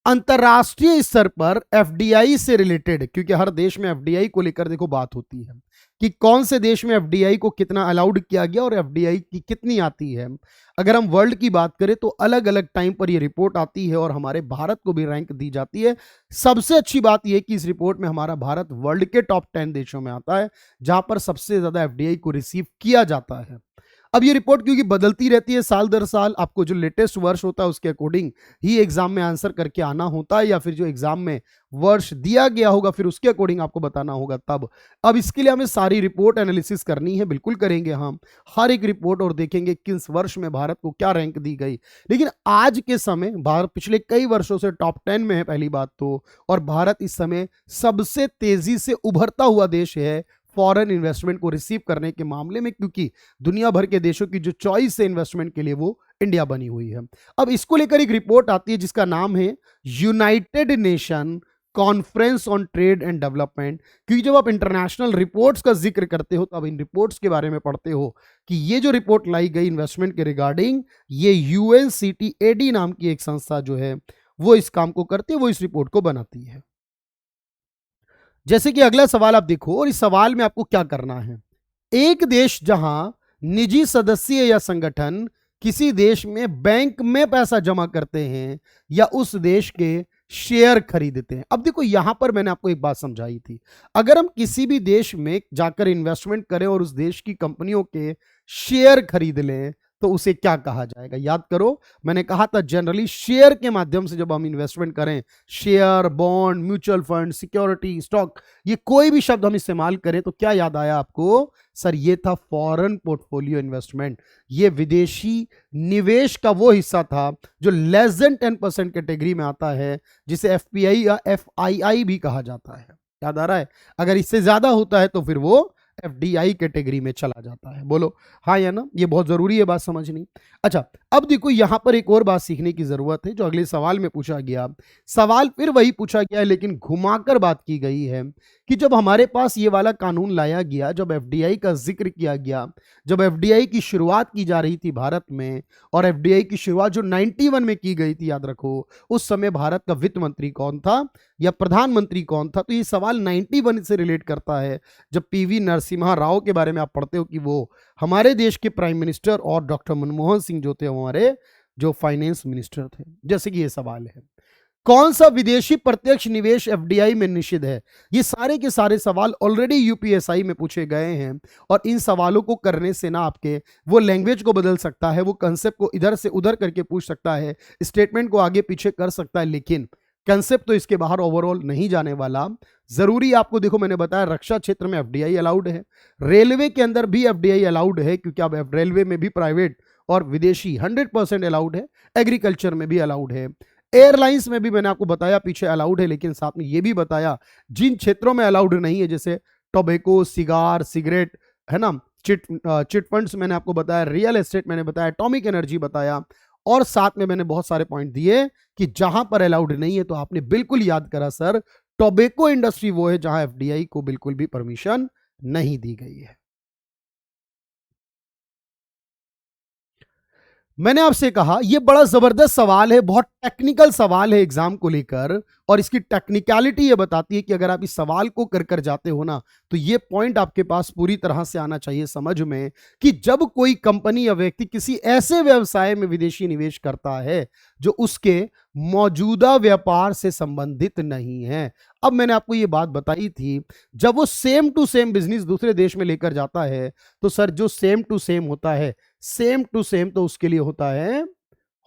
अंतरराष्ट्रीय स्तर पर एफडीआई से रिलेटेड, क्योंकि हर देश में एफडीआई को लेकर देखो बात होती है कि कौन से देश में एफडीआई को कितना अलाउड किया गया और एफडीआई की कितनी आती है। अगर हम वर्ल्ड की बात करें तो अलग अलग टाइम पर ये रिपोर्ट आती है और हमारे भारत को भी रैंक दी जाती है। सबसे अच्छी बात यह कि इस रिपोर्ट में हमारा भारत वर्ल्ड के टॉप 10 देशों में आता है जहां पर सबसे ज्यादा एफडीआई को रिसीव किया जाता है। अब ये रिपोर्ट क्योंकि बदलती रहती है साल दर साल, आपको जो लेटेस्ट वर्ष होता है उसके अकॉर्डिंग ही एग्जाम में आंसर करके आना होता है, या फिर जो एग्जाम में वर्ष दिया गया होगा फिर उसके अकॉर्डिंग आपको बताना होगा तब। अब इसके लिए हमें सारी रिपोर्ट एनालिसिस करनी है, बिल्कुल करेंगे हम हर एक रिपोर्ट और देखेंगे किस वर्ष में भारत को क्या रैंक दी गई। लेकिन आज के समय भारत पिछले कई वर्षों से टॉप 10 में है पहली बात तो, और भारत इस समय सबसे तेजी से उभरता हुआ देश है फॉरेन इन्वेस्टमेंट को रिसीव करने के मामले में, क्योंकि दुनिया भर के देशों की जो चॉइस है इन्वेस्टमेंट के लिए वो इंडिया बनी हुई है। अब इसको लेकर एक रिपोर्ट आती है जिसका नाम है United nation conference on trade and development, क्योंकि जब आप इंटरनेशनल रिपोर्ट्स का जिक्र करते हो तो अब इन रिपोर्ट्स के बारे में पढ़ते हो कि ये जो रिपोर्ट लाई गई इन्वेस्टमेंट के रिगार्डिंग, ये यूएनसीटीएडी नाम की एक संस्था जो है वो इस काम को करती है, वो इस रिपोर्ट को बनाती है। जैसे कि अगला सवाल आप देखो, और इस सवाल में आपको क्या करना है। एक देश जहां निजी सदस्य या संगठन किसी देश में बैंक में पैसा जमा करते हैं या उस देश के शेयर खरीदते हैं। अब देखो यहां पर मैंने आपको एक बात समझाई थी, अगर हम किसी भी देश में जाकर इन्वेस्टमेंट करें और उस देश की कंपनियों के शेयर खरीद लें तो उसे क्या कहा जाएगा। याद करो मैंने कहा था जनरली शेयर के माध्यम से जब हम इन्वेस्टमेंट करें, share, bond, mutual fund, security, stock, ये कोई भी शब्द हम इस्तेमाल करें तो क्या याद आया आपको? सर ये था फॉरेन पोर्टफोलियो इन्वेस्टमेंट। ये विदेशी निवेश का वो हिस्सा था जो लेस देन 10% कैटेगरी में आता है, जिसे एफपीआई या एफआईआई भी कहा जाता है। याद आ रहा है? अगर इससे ज्यादा होता है तो फिर वो एफडीआई कैटेगरी में चला जाता है। बोलो हाँ या ना? ये बहुत जरूरी है बात समझनी। अच्छा अब देखो यहां पर एक और बात सीखने की जरूरत है जो अगले सवाल में पूछा गया। सवाल फिर वही पूछा गया है लेकिन घुमाकर बात की गई है कि जब हमारे पास ये वाला कानून लाया गया, जब एफडीआई का जिक्र किया गया, जब एफडीआई की शुरुआत की जा रही थी भारत में, और एफडीआई की शुरुआत जो 91 में की गई थी, याद रखो उस समय भारत का वित्त मंत्री कौन था या प्रधानमंत्री कौन था? तो ये सवाल 91 से रिलेट करता है जब पीवी नरसिम्हा राव के बारे में आप पढ़ते हो कि वो हमारे देश के प्राइम मिनिस्टर और डॉक्टर मनमोहन सिंह जो थे हमारे जो फाइनेंस मिनिस्टर थे। जैसे कि ये सवाल है, कौन सा विदेशी प्रत्यक्ष निवेश एफडीआई में निषिद्ध है? ये सारे के सारे सवाल ऑलरेडी यूपीएसआई में पूछे गए हैं, और इन सवालों को करने से ना आपके वो लैंग्वेज को बदल सकता है, वो कंसेप्ट को इधर से उधर करके पूछ सकता है, स्टेटमेंट को आगे पीछे कर सकता है, लेकिन कंसेप्ट तो इसके बाहर ओवरऑल नहीं जाने वाला। जरूरी आपको देखो मैंने बताया रक्षा क्षेत्र में एफडीआई अलाउड है, रेलवे के अंदर भी एफडीआई अलाउड है क्योंकि अब रेलवे में भी प्राइवेट और विदेशी 100% अलाउड है, एग्रीकल्चर में भी अलाउड है, एयरलाइंस में भी मैंने आपको बताया पीछे अलाउड है, लेकिन साथ में ये भी बताया जिन क्षेत्रों में अलाउड नहीं है जैसे टोबैको, सिगार, सिगरेट, है ना, चिट फंड्स मैंने आपको बताया, रियल एस्टेट मैंने बताया, एटॉमिक एनर्जी बताया, और साथ में मैंने बहुत सारे पॉइंट दिए कि जहां पर अलाउड नहीं है तो आपने बिल्कुल याद करा सर, टोबैको इंडस्ट्री वो है जहां एफडीआई को बिल्कुल भी परमिशन नहीं दी गई है। मैंने आपसे कहा यह बड़ा जबरदस्त सवाल है, बहुत टेक्निकल सवाल है एग्जाम को लेकर, और इसकी टेक्निकलिटी ये बताती है कि अगर आप इस सवाल को कर कर जाते हो ना तो ये पॉइंट आपके पास पूरी तरह से आना चाहिए समझ में कि जब कोई कंपनी या व्यक्ति किसी ऐसे व्यवसाय में विदेशी निवेश करता है जो उसके मौजूदा व्यापार से संबंधित नहीं है। अब मैंने आपको ये बात बताई थी, जब वो सेम टू सेम बिजनेस दूसरे देश में लेकर जाता है तो सर जो सेम टू सेम होता है, सेम टू सेम तो उसके लिए होता है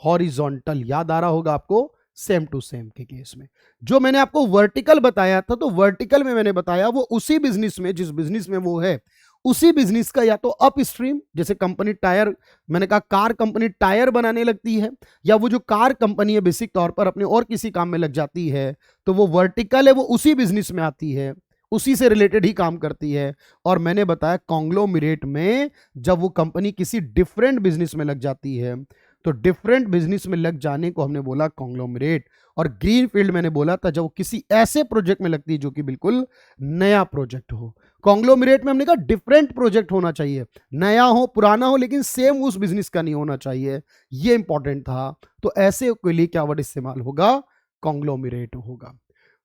हॉरिजॉन्टल। याद आ रहा होगा आपको सेम टू सेम के केस में। जो मैंने आपको वर्टिकल बताया था, तो वर्टिकल में मैंने बताया वो उसी बिजनेस में जिस बिजनेस में वो है उसी बिजनेस का या तो अप स्ट्रीम, जैसे कंपनी टायर, मैंने कहा कार कंपनी टायर बनाने लगती है, या वो जो कार कंपनी है बेसिक तौर पर अपने और किसी काम में लग जाती है, तो वो वर्टिकल है, वो उसी बिजनेस में आती है, उसी से रिलेटेड ही काम करती है। और मैंने बताया कॉन्ग्लोमरेट में जब वो कंपनी किसी डिफरेंट बिजनेस में लग जाती है तो डिफरेंट बिजनेस में लग जाने को हमने बोला कॉन्ग्लोमरेट। और ग्रीन फील्ड मैंने बोला था जब वो किसी ऐसे प्रोजेक्ट में लगती है जो कि बिल्कुल नया प्रोजेक्ट हो। कॉन्ग्लोमरेट में हमने कहा डिफरेंट प्रोजेक्ट होना चाहिए, नया हो पुराना हो लेकिन सेम उस बिजनेस का नहीं होना चाहिए, ये इंपॉर्टेंट था। तो ऐसे के लिए क्या वर्ड इस्तेमाल होगा? कॉन्ग्लोमरेट होगा।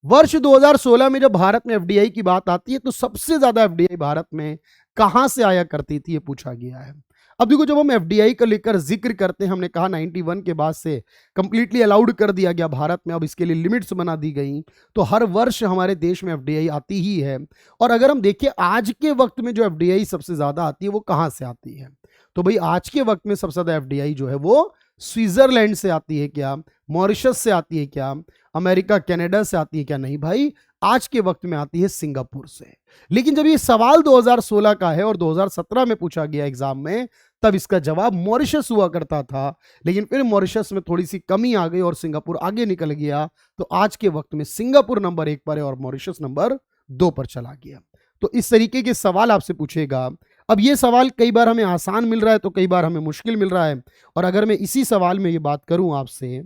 वर्ष 2016 में जब भारत में एफडीआई की बात आती है तो सबसे ज्यादा एफडीआई भारत में कहां से आया करती थी, ये पूछा गया है। अब देखो, जब हम एफडीआई को लेकर जिक्र करते हैं, हमने कहा 91 के बाद से कंप्लीटली अलाउड कर दिया गया भारत में, अब इसके लिए लिमिट्स बना दी गई, तो हर वर्ष हमारे देश में एफडीआई आती ही है। और अगर हम देखें आज के वक्त में जो एफडीआई सबसे ज्यादा आती है वो कहां से आती है, तो भाई आज के वक्त में सबसे ज्यादा एफडीआई जो है वो स्विट्जरलैंड से आती है क्या, मॉरिशस से आती है क्या, अमेरिका कनाडा से आती है क्या? नहीं भाई, आज के वक्त में आती है सिंगापुर से। लेकिन जब ये सवाल 2016 का है और 2017 में पूछा गया एग्जाम में, तब इसका जवाब मॉरिशस हुआ करता था, लेकिन फिर मॉरिशस में थोड़ी सी कमी आ गई और सिंगापुर आगे निकल गया। तो आज के वक्त में सिंगापुर नंबर 1 पर है और मॉरिशस नंबर 2 पर चला गया। तो इस तरीके के सवाल आपसे पूछेगा। अब ये सवाल कई बार हमें आसान मिल रहा है तो कई बार हमें मुश्किल मिल रहा है। और अगर मैं इसी सवाल में ये बात करूं आपसे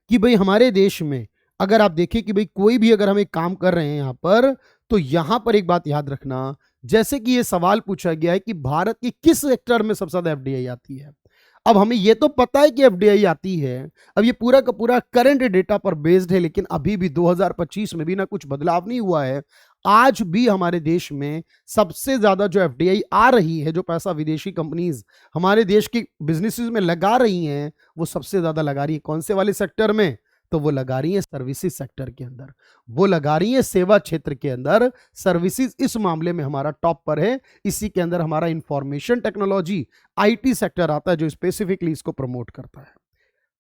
कि भाई हमारे देश में अगर आप देखें कि भाई कोई भी अगर हम एक काम कर रहे हैं यहाँ पर, तो यहाँ पर एक बात याद रखना, जैसे कि ये सवाल पूछा गया है कि भारत के किस सेक्टर में सबसे ज्यादा एफडीआई आती है। अब हमें ये तो पता है कि एफडीआई आती है, अब ये पूरा का पूरा करंट डेटा पर बेस्ड है, लेकिन अभी भी 2025 में भी ना कुछ बदलाव नहीं हुआ है। आज भी हमारे देश में सबसे ज्यादा जो एफडीआई आ रही है, जो पैसा विदेशी कंपनीज हमारे देश की बिजनेसेस में लगा रही हैं, वो सबसे ज्यादा लगा रही है कौन से वाले सेक्टर में? तो वो लगा रही है सर्विसेज सेक्टर के अंदर, वो लगा रही है सेवा क्षेत्र के अंदर। सर्विसेज इस मामले में हमारा टॉप पर है। इसी के अंदर हमारा इंफॉर्मेशन टेक्नोलॉजी आईटी सेक्टर आता है, जो स्पेसिफिकली इसको प्रमोट करता है।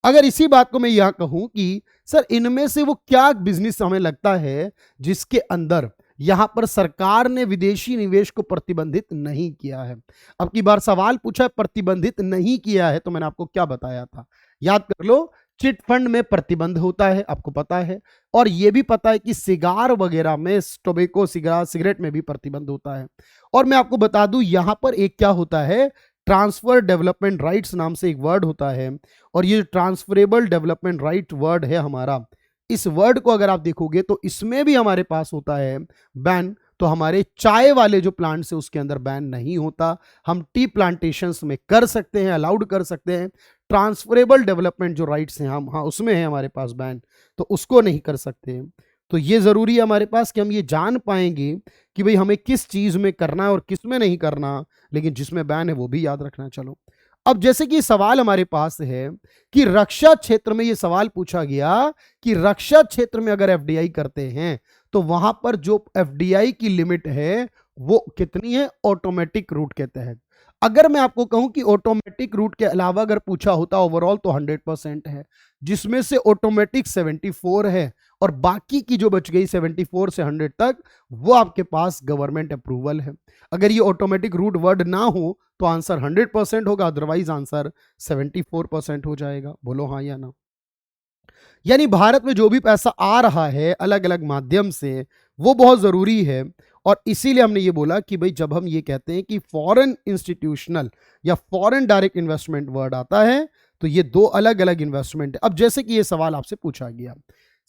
अगर इसी बात को मैं यहां कहूं कि सर इनमें से वो क्या बिजनेस हमें लगता है जिसके अंदर यहां पर सरकार ने विदेशी निवेश को प्रतिबंधित नहीं किया है। अब की बार सवाल पूछा है प्रतिबंधित नहीं किया है, तो मैंने आपको क्या बताया था, याद कर लो। चिट फंड में प्रतिबंध होता है, आपको पता है, और यह भी पता है कि सिगार वगैरह में, टोबैको सिगरेट में भी प्रतिबंध होता है। और मैं आपको बता दूं यहां पर एक क्या होता है, ट्रांसफर डेवलपमेंट राइट्स नाम से एक वर्ड होता है, और ये ट्रांसफरेबल डेवलपमेंट राइट वर्ड है हमारा। इस वर्ड को अगर आप देखोगे तो इसमें भी हमारे पास होता है बैन। तो हमारे चाय वाले जो प्लांट्स है उसके अंदर बैन नहीं होता। हम टी प्लांटेशंस में कर सकते हैं, अलाउड कर सकते हैं। ट्रांसफरेबल डेवलपमेंट जो राइट्स हैं हम, हाँ, उसमें है हमारे पास बैन, तो उसको नहीं कर सकते। तो ये जरूरी है हमारे पास कि हम ये जान पाएंगे कि भाई हमें किस चीज में करना है और किस में नहीं करना, लेकिन जिसमें बैन है वो भी याद रखना। चलो, अब जैसे कि सवाल हमारे पास है कि रक्षा क्षेत्र में, ये सवाल पूछा गया कि रक्षा क्षेत्र में अगर एफडीआई करते हैं तो वहां पर जो एफडीआई की लिमिट है वो कितनी है ऑटोमेटिक रूट के तहत। अगर मैं आपको कहूं कि ऑटोमेटिक रूट के अलावा अगर पूछा होता ओवरऑल तो 100% है, जिसमें से ऑटोमेटिक 74 है और बाकी की जो बच गई 74 से 100 तक वो आपके पास गवर्नमेंट अप्रूवल है। अगर ये ऑटोमेटिक रूट वर्ड ना हो तो आंसर 100% होगा, अदरवाइज आंसर 74% हो जाएगा। बोलो हाँ या ना। यानी भारत में जो भी पैसा आ रहा है अलग अलग माध्यम से वो बहुत जरूरी है। और इसीलिए हमने ये बोला कि भाई जब हम ये कहते हैं कि फॉरेन इंस्टीट्यूशनल या फॉरेन डायरेक्ट इन्वेस्टमेंट वर्ड आता है तो ये दो अलग अलग इन्वेस्टमेंट है। अब जैसे कि ये सवाल आपसे पूछा गया,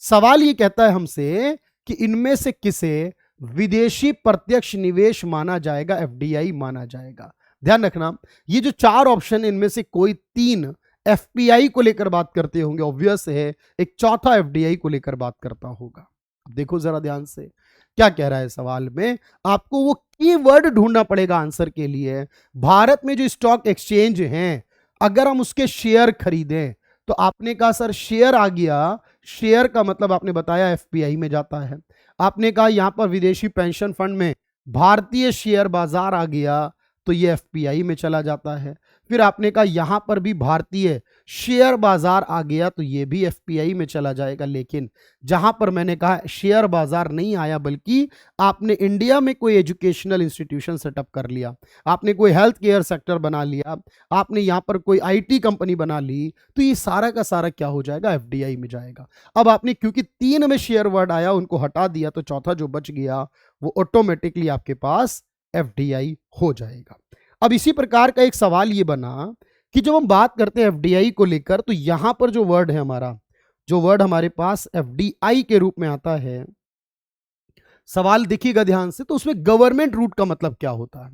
सवाल ये कहता है हमसे कि इनमें से किसे विदेशी प्रत्यक्ष निवेश माना जाएगा, एफडीआई माना जाएगा। ध्यान रखना, ये जो चार ऑप्शन है इनमें से कोई तीन एफपीआई को लेकर बात करते होंगे, ऑब्वियस है, एक चौथा एफडीआई को लेकर बात करता होगा। अब देखो जरा ध्यान से क्या कह रहा है सवाल में, आपको वो कीवर्ड ढूंढना पड़ेगा आंसर के लिए। भारत में जो स्टॉक एक्सचेंज हैं अगर हम उसके शेयर खरीदें तो आपने कहा सर शेयर आ गया, शेयर का मतलब आपने बताया एफपीआई में जाता है। आपने कहा यहां पर विदेशी पेंशन फंड में भारतीय शेयर बाजार आ गया तो ये एफपीआई में चला जाता है। फिर आपने कहा यहां पर भी भारतीय शेयर बाजार आ गया तो ये भी एफपीआई में चला जाएगा। लेकिन जहां पर मैंने कहा शेयर बाजार नहीं आया बल्कि आपने इंडिया में कोई एजुकेशनल इंस्टीट्यूशन सेटअप कर लिया, आपने कोई हेल्थ केयर सेक्टर बना लिया, आपने यहां पर कोई आईटी कंपनी बना ली, तो ये सारा का सारा क्या हो जाएगा, एफडीआई में जाएगा। अब आपने क्योंकि तीन में शेयर वर्ड आया उनको हटा दिया तो चौथा जो बच गया वो ऑटोमेटिकली आपके पास एफडीआई हो जाएगा। अब इसी प्रकार का एक सवाल ये बना कि जब हम बात करते हैं एफडीआई को लेकर तो यहां पर जो वर्ड है हमारा, जो वर्ड हमारे पास एफडीआई के रूप में आता है, सवाल देखिएगा ध्यान से, तो उसमें गवर्नमेंट रूट का मतलब क्या होता है।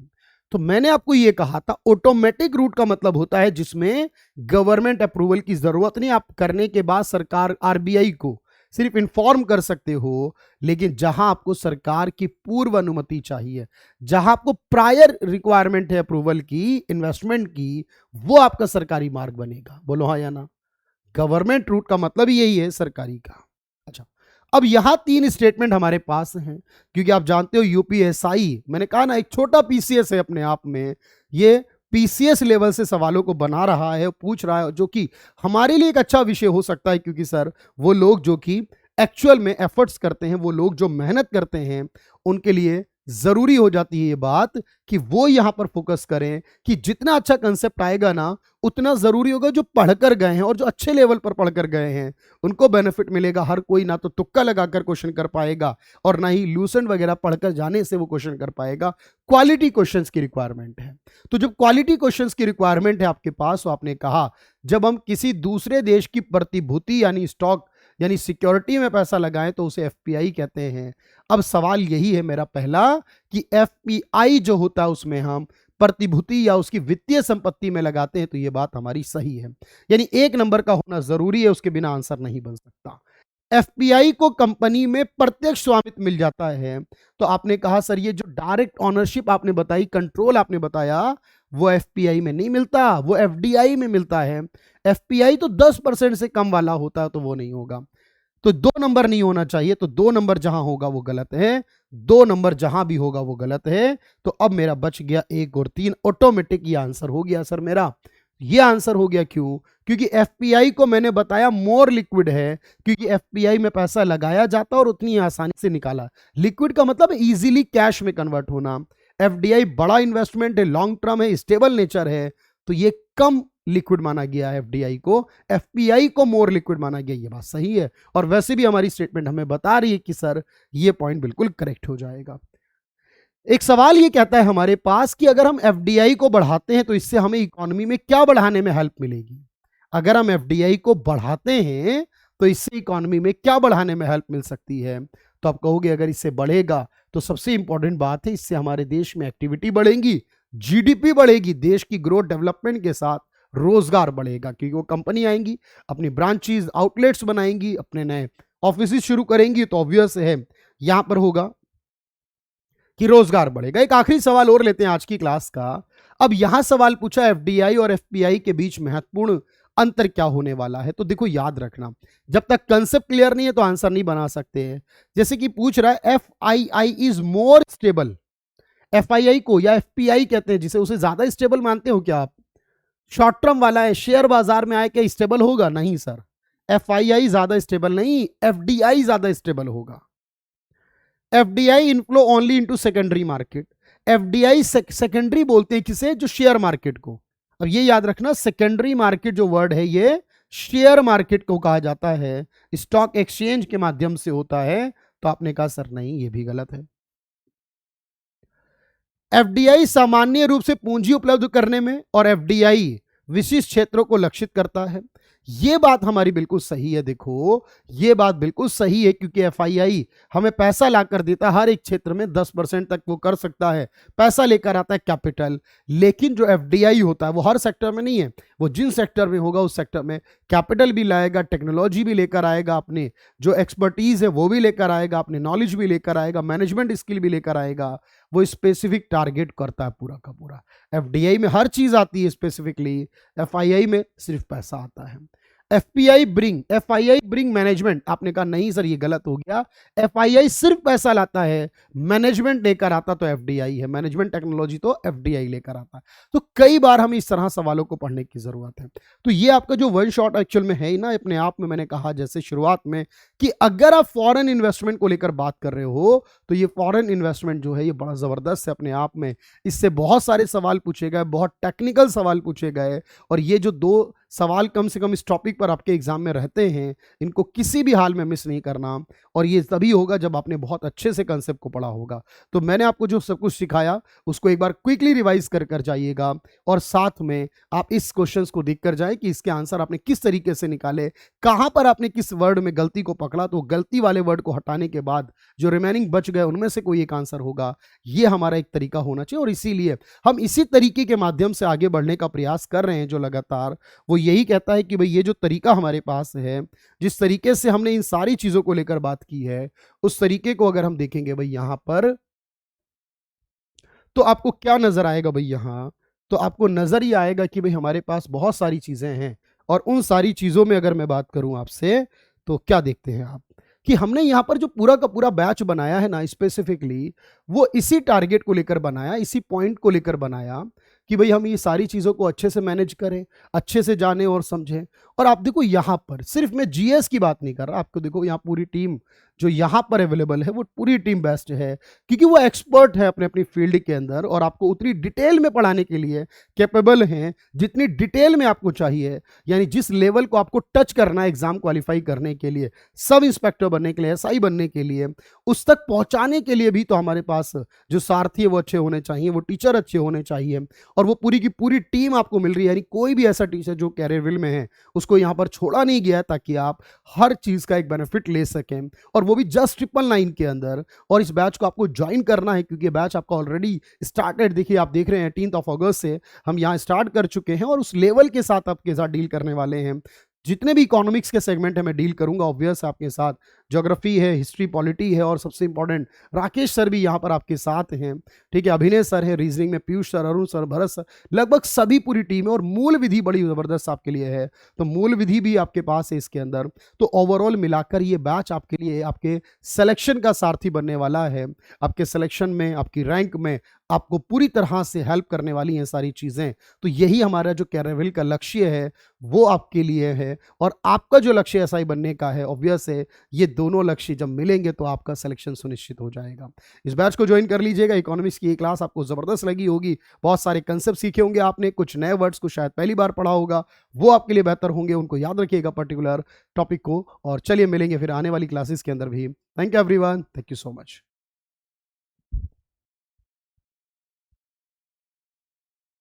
तो मैंने आपको ये कहा था ऑटोमेटिक रूट का मतलब होता है जिसमें गवर्नमेंट अप्रूवल की जरूरत नहीं, आप करने के बाद सरकार आरबीआई को सिर्फ इन्फॉर्म कर सकते हो। लेकिन जहां आपको सरकार की पूर्व अनुमति चाहिए, जहां आपको प्रायर रिक्वायरमेंट है अप्रूवल की, इन्वेस्टमेंट की, वो आपका सरकारी मार्ग बनेगा। बोलो हाँ या ना। गवर्नमेंट रूट का मतलब ही यही है, सरकारी का। अच्छा, अब यहां 3 स्टेटमेंट हमारे पास हैं, क्योंकि आप जानते हो यूपीएसआई, मैंने कहा ना, एक छोटा पीसीएस है अपने आप में। ये पीसीएस लेवल से सवालों को बना रहा है, पूछ रहा है, जो कि हमारे लिए एक अच्छा विषय हो सकता है, क्योंकि सर वो लोग जो कि एक्चुअल में एफर्ट्स करते हैं, वो लोग जो मेहनत करते हैं, उनके लिए जरूरी हो जाती है ये बात कि वो यहां पर फोकस करें कि जितना अच्छा कंसेप्ट आएगा ना, उतना जरूरी होगा जो पढ़कर गए हैं और जो अच्छे लेवल पर पढ़कर गए हैं उनको बेनिफिट मिलेगा। हर कोई ना तो तुक्का लगाकर क्वेश्चन कर पाएगा और ना ही लूसेंट वगैरह पढ़कर जाने से वो क्वेश्चन कर पाएगा। क्वालिटी क्वेश्चंस की रिक्वायरमेंट है। तो जब क्वालिटी क्वेश्चंस की रिक्वायरमेंट है आपके पास, तो आपने कहा जब हम किसी दूसरे देश की प्रतिभूति यानी स्टॉक यानी सिक्योरिटी में पैसा लगाएं तो उसे एफपीआई कहते हैं। अब सवाल यही है मेरा पहला कि एफपीआई जो होता है उसमें हम प्रतिभूति या उसकी वित्तीय संपत्ति में लगाते हैं, तो यह बात हमारी सही है। यानी 1 नंबर का होना जरूरी है, उसके बिना आंसर नहीं बन सकता। एफपीआई को कंपनी में प्रत्यक्ष स्वामित्व मिल जाता है। तो आपने कहा सर ये जो डायरेक्ट ओनरशिप आपने बताई, कंट्रोल आपने बताया, वो एफपीआई में नहीं मिलता, वो एफडीआई में मिलता है। एफपीआई तो 10% से कम वाला होता है, तो वो नहीं होगा। तो 2 नंबर नहीं होना चाहिए, तो 2 नंबर जहां होगा वो गलत है, 2 नंबर जहां भी होगा वो गलत है। तो अब मेरा बच गया 1 और 3, ऑटोमेटिक ये आंसर हो गया सर मेरा। ये आंसर हो गया क्यों? क्योंकि एफपीआई को मैंने बताया मोर लिक्विड है, क्योंकि एफपीआई में पैसा लगाया जाता और उतनी आसानी से निकाला। लिक्विड का मतलब इजीली कैश में कन्वर्ट होना। एफडीआई बड़ा इन्वेस्टमेंट है, लॉन्ग टर्म है, स्टेबल नेचर है, तो ये कम लिक्विड माना गया है एफडीआई को। एफपीआई को मोर लिक्विड माना गया, ये बात सही है। और वैसे भी हमारी स्टेटमेंट हमें बता रही है कि सर ये पॉइंट बिल्कुल करेक्ट हो जाएगा। एक सवाल ये कहता है हमारे पास कि अगर हम एफडीआई को बढ़ाते हैं तो इससे हमें इकोनॉमी में क्या बढ़ाने में हेल्प मिलेगी। अगर हम एफडीआई को बढ़ाते हैं तो इससे इकोनॉमी में क्या बढ़ाने में हेल्प मिल सकती है। तो आप कहोगे अगर इससे बढ़ेगा तो सबसे इंपॉर्टेंट बात है, इससे हमारे देश में एक्टिविटी बढ़ेगी, जीडीपी बढ़ेगी, देश की ग्रोथ डेवलपमेंट के साथ रोजगार बढ़ेगा, क्योंकि वो कंपनी आएंगी, अपनी ब्रांचेस आउटलेट्स बनाएंगी, अपने नए ऑफिस शुरू करेंगी, तो ऑब्वियस है यहां पर होगा कि रोजगार बढ़ेगा। एक आखिरी सवाल और लेते हैं आज की क्लास का। अब यहां सवाल पूछा एफडीआई और एफपीआई के बीच महत्वपूर्ण अंतर क्या होने वाला है। तो देखो याद रखना, जब तक कंसेप्ट क्लियर नहीं है तो आंसर नहीं बना सकते हैं। जैसे कि पूछ रहा है FII is more stable, FII को या एफपीआई कहते हैं जिसे, उसे ज्यादा स्टेबल मानते हो क्या आप? शॉर्ट टर्म वाला है, शेयर बाजार में आए क्या स्टेबल होगा? नहीं सर, एफआईआई ज्यादा स्टेबल नहीं, एफडीआई ज्यादा स्टेबल होगा। FDI inflow only into secondary market. FDI secondary बोलते हैं किसे? जो शेयर मार्केट को। अब ये याद रखना, सेकेंडरी मार्केट जो वर्ड है ये शेयर मार्केट को कहा जाता है, स्टॉक एक्सचेंज के माध्यम से होता है। तो आपने कहा सर नहीं, ये भी गलत है। एफडीआई सामान्य रूप से पूंजी उपलब्ध करने में और एफडीआई विशिष्ट क्षेत्रों को लक्षित करता है। ये बात हमारी बिल्कुल सही है। देखो ये बात बिल्कुल सही है, क्योंकि एफआईआई हमें पैसा लाकर देता है, हर एक क्षेत्र में 10% तक वो कर सकता है, पैसा लेकर आता है कैपिटल। लेकिन जो एफडीआई होता है वो हर सेक्टर में नहीं है, वो जिन सेक्टर में होगा उस सेक्टर में कैपिटल भी लाएगा, टेक्नोलॉजी भी लेकर आएगा, अपने जो एक्सपर्टीज है वो भी लेकर आएगा, अपने नॉलेज भी लेकर आएगा, मैनेजमेंट स्किल भी लेकर आएगा। वो स्पेसिफिक टारगेट करता है पूरा का पूरा। एफडीआई में हर चीज आती है स्पेसिफिकली, एफआईआई में सिर्फ पैसा आता है। FII bring management. आपने कहा नहीं सर ये गलत हो गया, एफआईआई सिर्फ पैसा लाता है, मैनेजमेंट लेकर आता तो एफडीआई है, मैनेजमेंट टेक्नोलॉजी तो एफडीआई लेकर आता है। तो कई बार हमें इस तरह सवालों को पढ़ने की जरूरत है। तो ये आपका जो वन शॉट एक्चुअल में है ही ना, अपने आप में मैंने कहा जैसे शुरुआत में कि अगर आप फॉरेन इन्वेस्टमेंट को लेकर बात कर रहे हो तो ये फॉरेन इन्वेस्टमेंट जो है ये बड़ा जबरदस्त है अपने आप में। इससे बहुत सारे सवाल पूछे गए, बहुत टेक्निकल सवाल पूछे गए, और ये जो 2 सवाल कम से कम इस टॉपिक पर आपके एग्जाम में रहते हैं, इनको किसी भी हाल में मिस नहीं करना। और ये तभी होगा जब आपने बहुत अच्छे से कंसेप्ट को पढ़ा होगा। तो मैंने आपको जो सब कुछ सिखाया उसको एक बार क्विकली रिवाइज कर जाइएगा, और साथ में आप इस क्वेश्चंस को देख कर जाएं कि इसके आंसर आपने किस तरीके से निकाले, कहां पर आपने किस वर्ड में गलती को पकड़ा, तो गलती वाले वर्ड को हटाने के बाद जो रिमेनिंग बच गए उनमें से कोई एक आंसर होगा। ये हमारा एक तरीका होना चाहिए, और इसीलिए हम इसी तरीके के माध्यम से आगे बढ़ने का प्रयास कर रहे हैं। जो लगातार वो यही कहता है कि भाई ये जो तरीका हमारे पास है, जिस तरीके से हमने इन सारी चीजों को लेकर बात की है, उस तरीके को अगर हम देखेंगे भाई यहां पर, तो आपको क्या नजर आएगा भाई यहां, तो आपको नजर ही आएगा कि भाई हमारे पास बहुत सारी चीजें हैं। और उन सारी चीजों में अगर मैं बात करूं आपसे, तो क्या देखते हैं आप कि हमने यहां पर जो पूरा का पूरा बैच बनाया है ना, स्पेसिफिकली वो इसी टारगेट को लेकर बनाया, इसी पॉइंट को लेकर बनाया कि भाई हम ये सारी चीजों को अच्छे से मैनेज करें, अच्छे से जाने और समझें। और आप देखो यहां पर सिर्फ मैं जीएस की बात नहीं कर रहा, आपको देखो यहाँ पूरी टीम जो यहाँ पर अवेलेबल है वो पूरी टीम बेस्ट है, क्योंकि वो एक्सपर्ट है अपने अपनी फील्ड के अंदर, और आपको उतनी डिटेल में पढ़ाने के लिए कैपेबल हैं जितनी डिटेल में आपको चाहिए। यानी जिस लेवल को आपको टच करना है एग्जाम क्वालिफाई करने के लिए, सब इंस्पेक्टर बनने के लिए, एसआई बनने के लिए, उस तक पहुंचाने के लिए भी तो हमारे पास जो सारथी है वो अच्छे होने चाहिए, वो टीचर अच्छे होने चाहिए, और वो पूरी की पूरी टीम आपको मिल रही है। यानी कोई भी ऐसा टीचर जो कैरियर में है उसको यहाँ पर छोड़ा नहीं गया, ताकि आप हर चीज का एक बेनिफिट ले सकें, और वो भी जस्ट 999 के अंदर। और इस बैच को आपको ज्वाइन करना है, क्योंकि बैच आपका ऑलरेडी स्टार्टेड, देखिए आप देख रहे हैं 18 अगस्त से हम यहाँ स्टार्ट कर चुके हैं, और उस लेवल के साथ आपके साथ डील करने वाले हैं। जितने भी इकोनॉमिक्स के सेगमेंट है मैं डील करूंगा ऑब्वियस आपके साथ, ज्योग्राफी है, हिस्ट्री, पॉलिटी है, और सबसे इंपॉर्टेंट राकेश सर भी यहाँ पर आपके साथ हैं, ठीक है, अभिनय सर है, रीजनिंग में Piyush sir, Arun sir, Bharat sir, लगभग सभी पूरी टीम है। और मूल विधि बड़ी जबरदस्त आपके लिए है, तो मूल विधि भी आपके पास है इसके अंदर। तो ओवरऑल मिलाकर ये बैच आपके लिए आपके सिलेक्शन का सारथी बनने वाला है, आपके सिलेक्शन में, आपकी रैंक में आपको पूरी तरह से हेल्प करने वाली हैं सारी चीजें। तो यही हमारा जो कैरियर का लक्ष्य है वो आपके लिए है, और आपका जो लक्ष्य एसआई बनने का है, ऑब्वियस है ये दोनों लक्ष्य जब मिलेंगे तो आपका सिलेक्शन सुनिश्चित हो जाएगा। इस बैच को ज्वाइन कर लीजिएगा। इकोनॉमिक्स की ये क्लास आपको जबरदस्त लगी होगी, बहुत सारे कंसेप्ट सीखे होंगे आपने, कुछ नए वर्ड्स को शायद पहली बार पढ़ा होगा, वो आपके लिए बेहतर होंगे, उनको याद रखिएगा पर्टिकुलर टॉपिक को। और चलिए मिलेंगे फिर आने वाली क्लासेस के अंदर भी। Thank you everyone, thank you so much.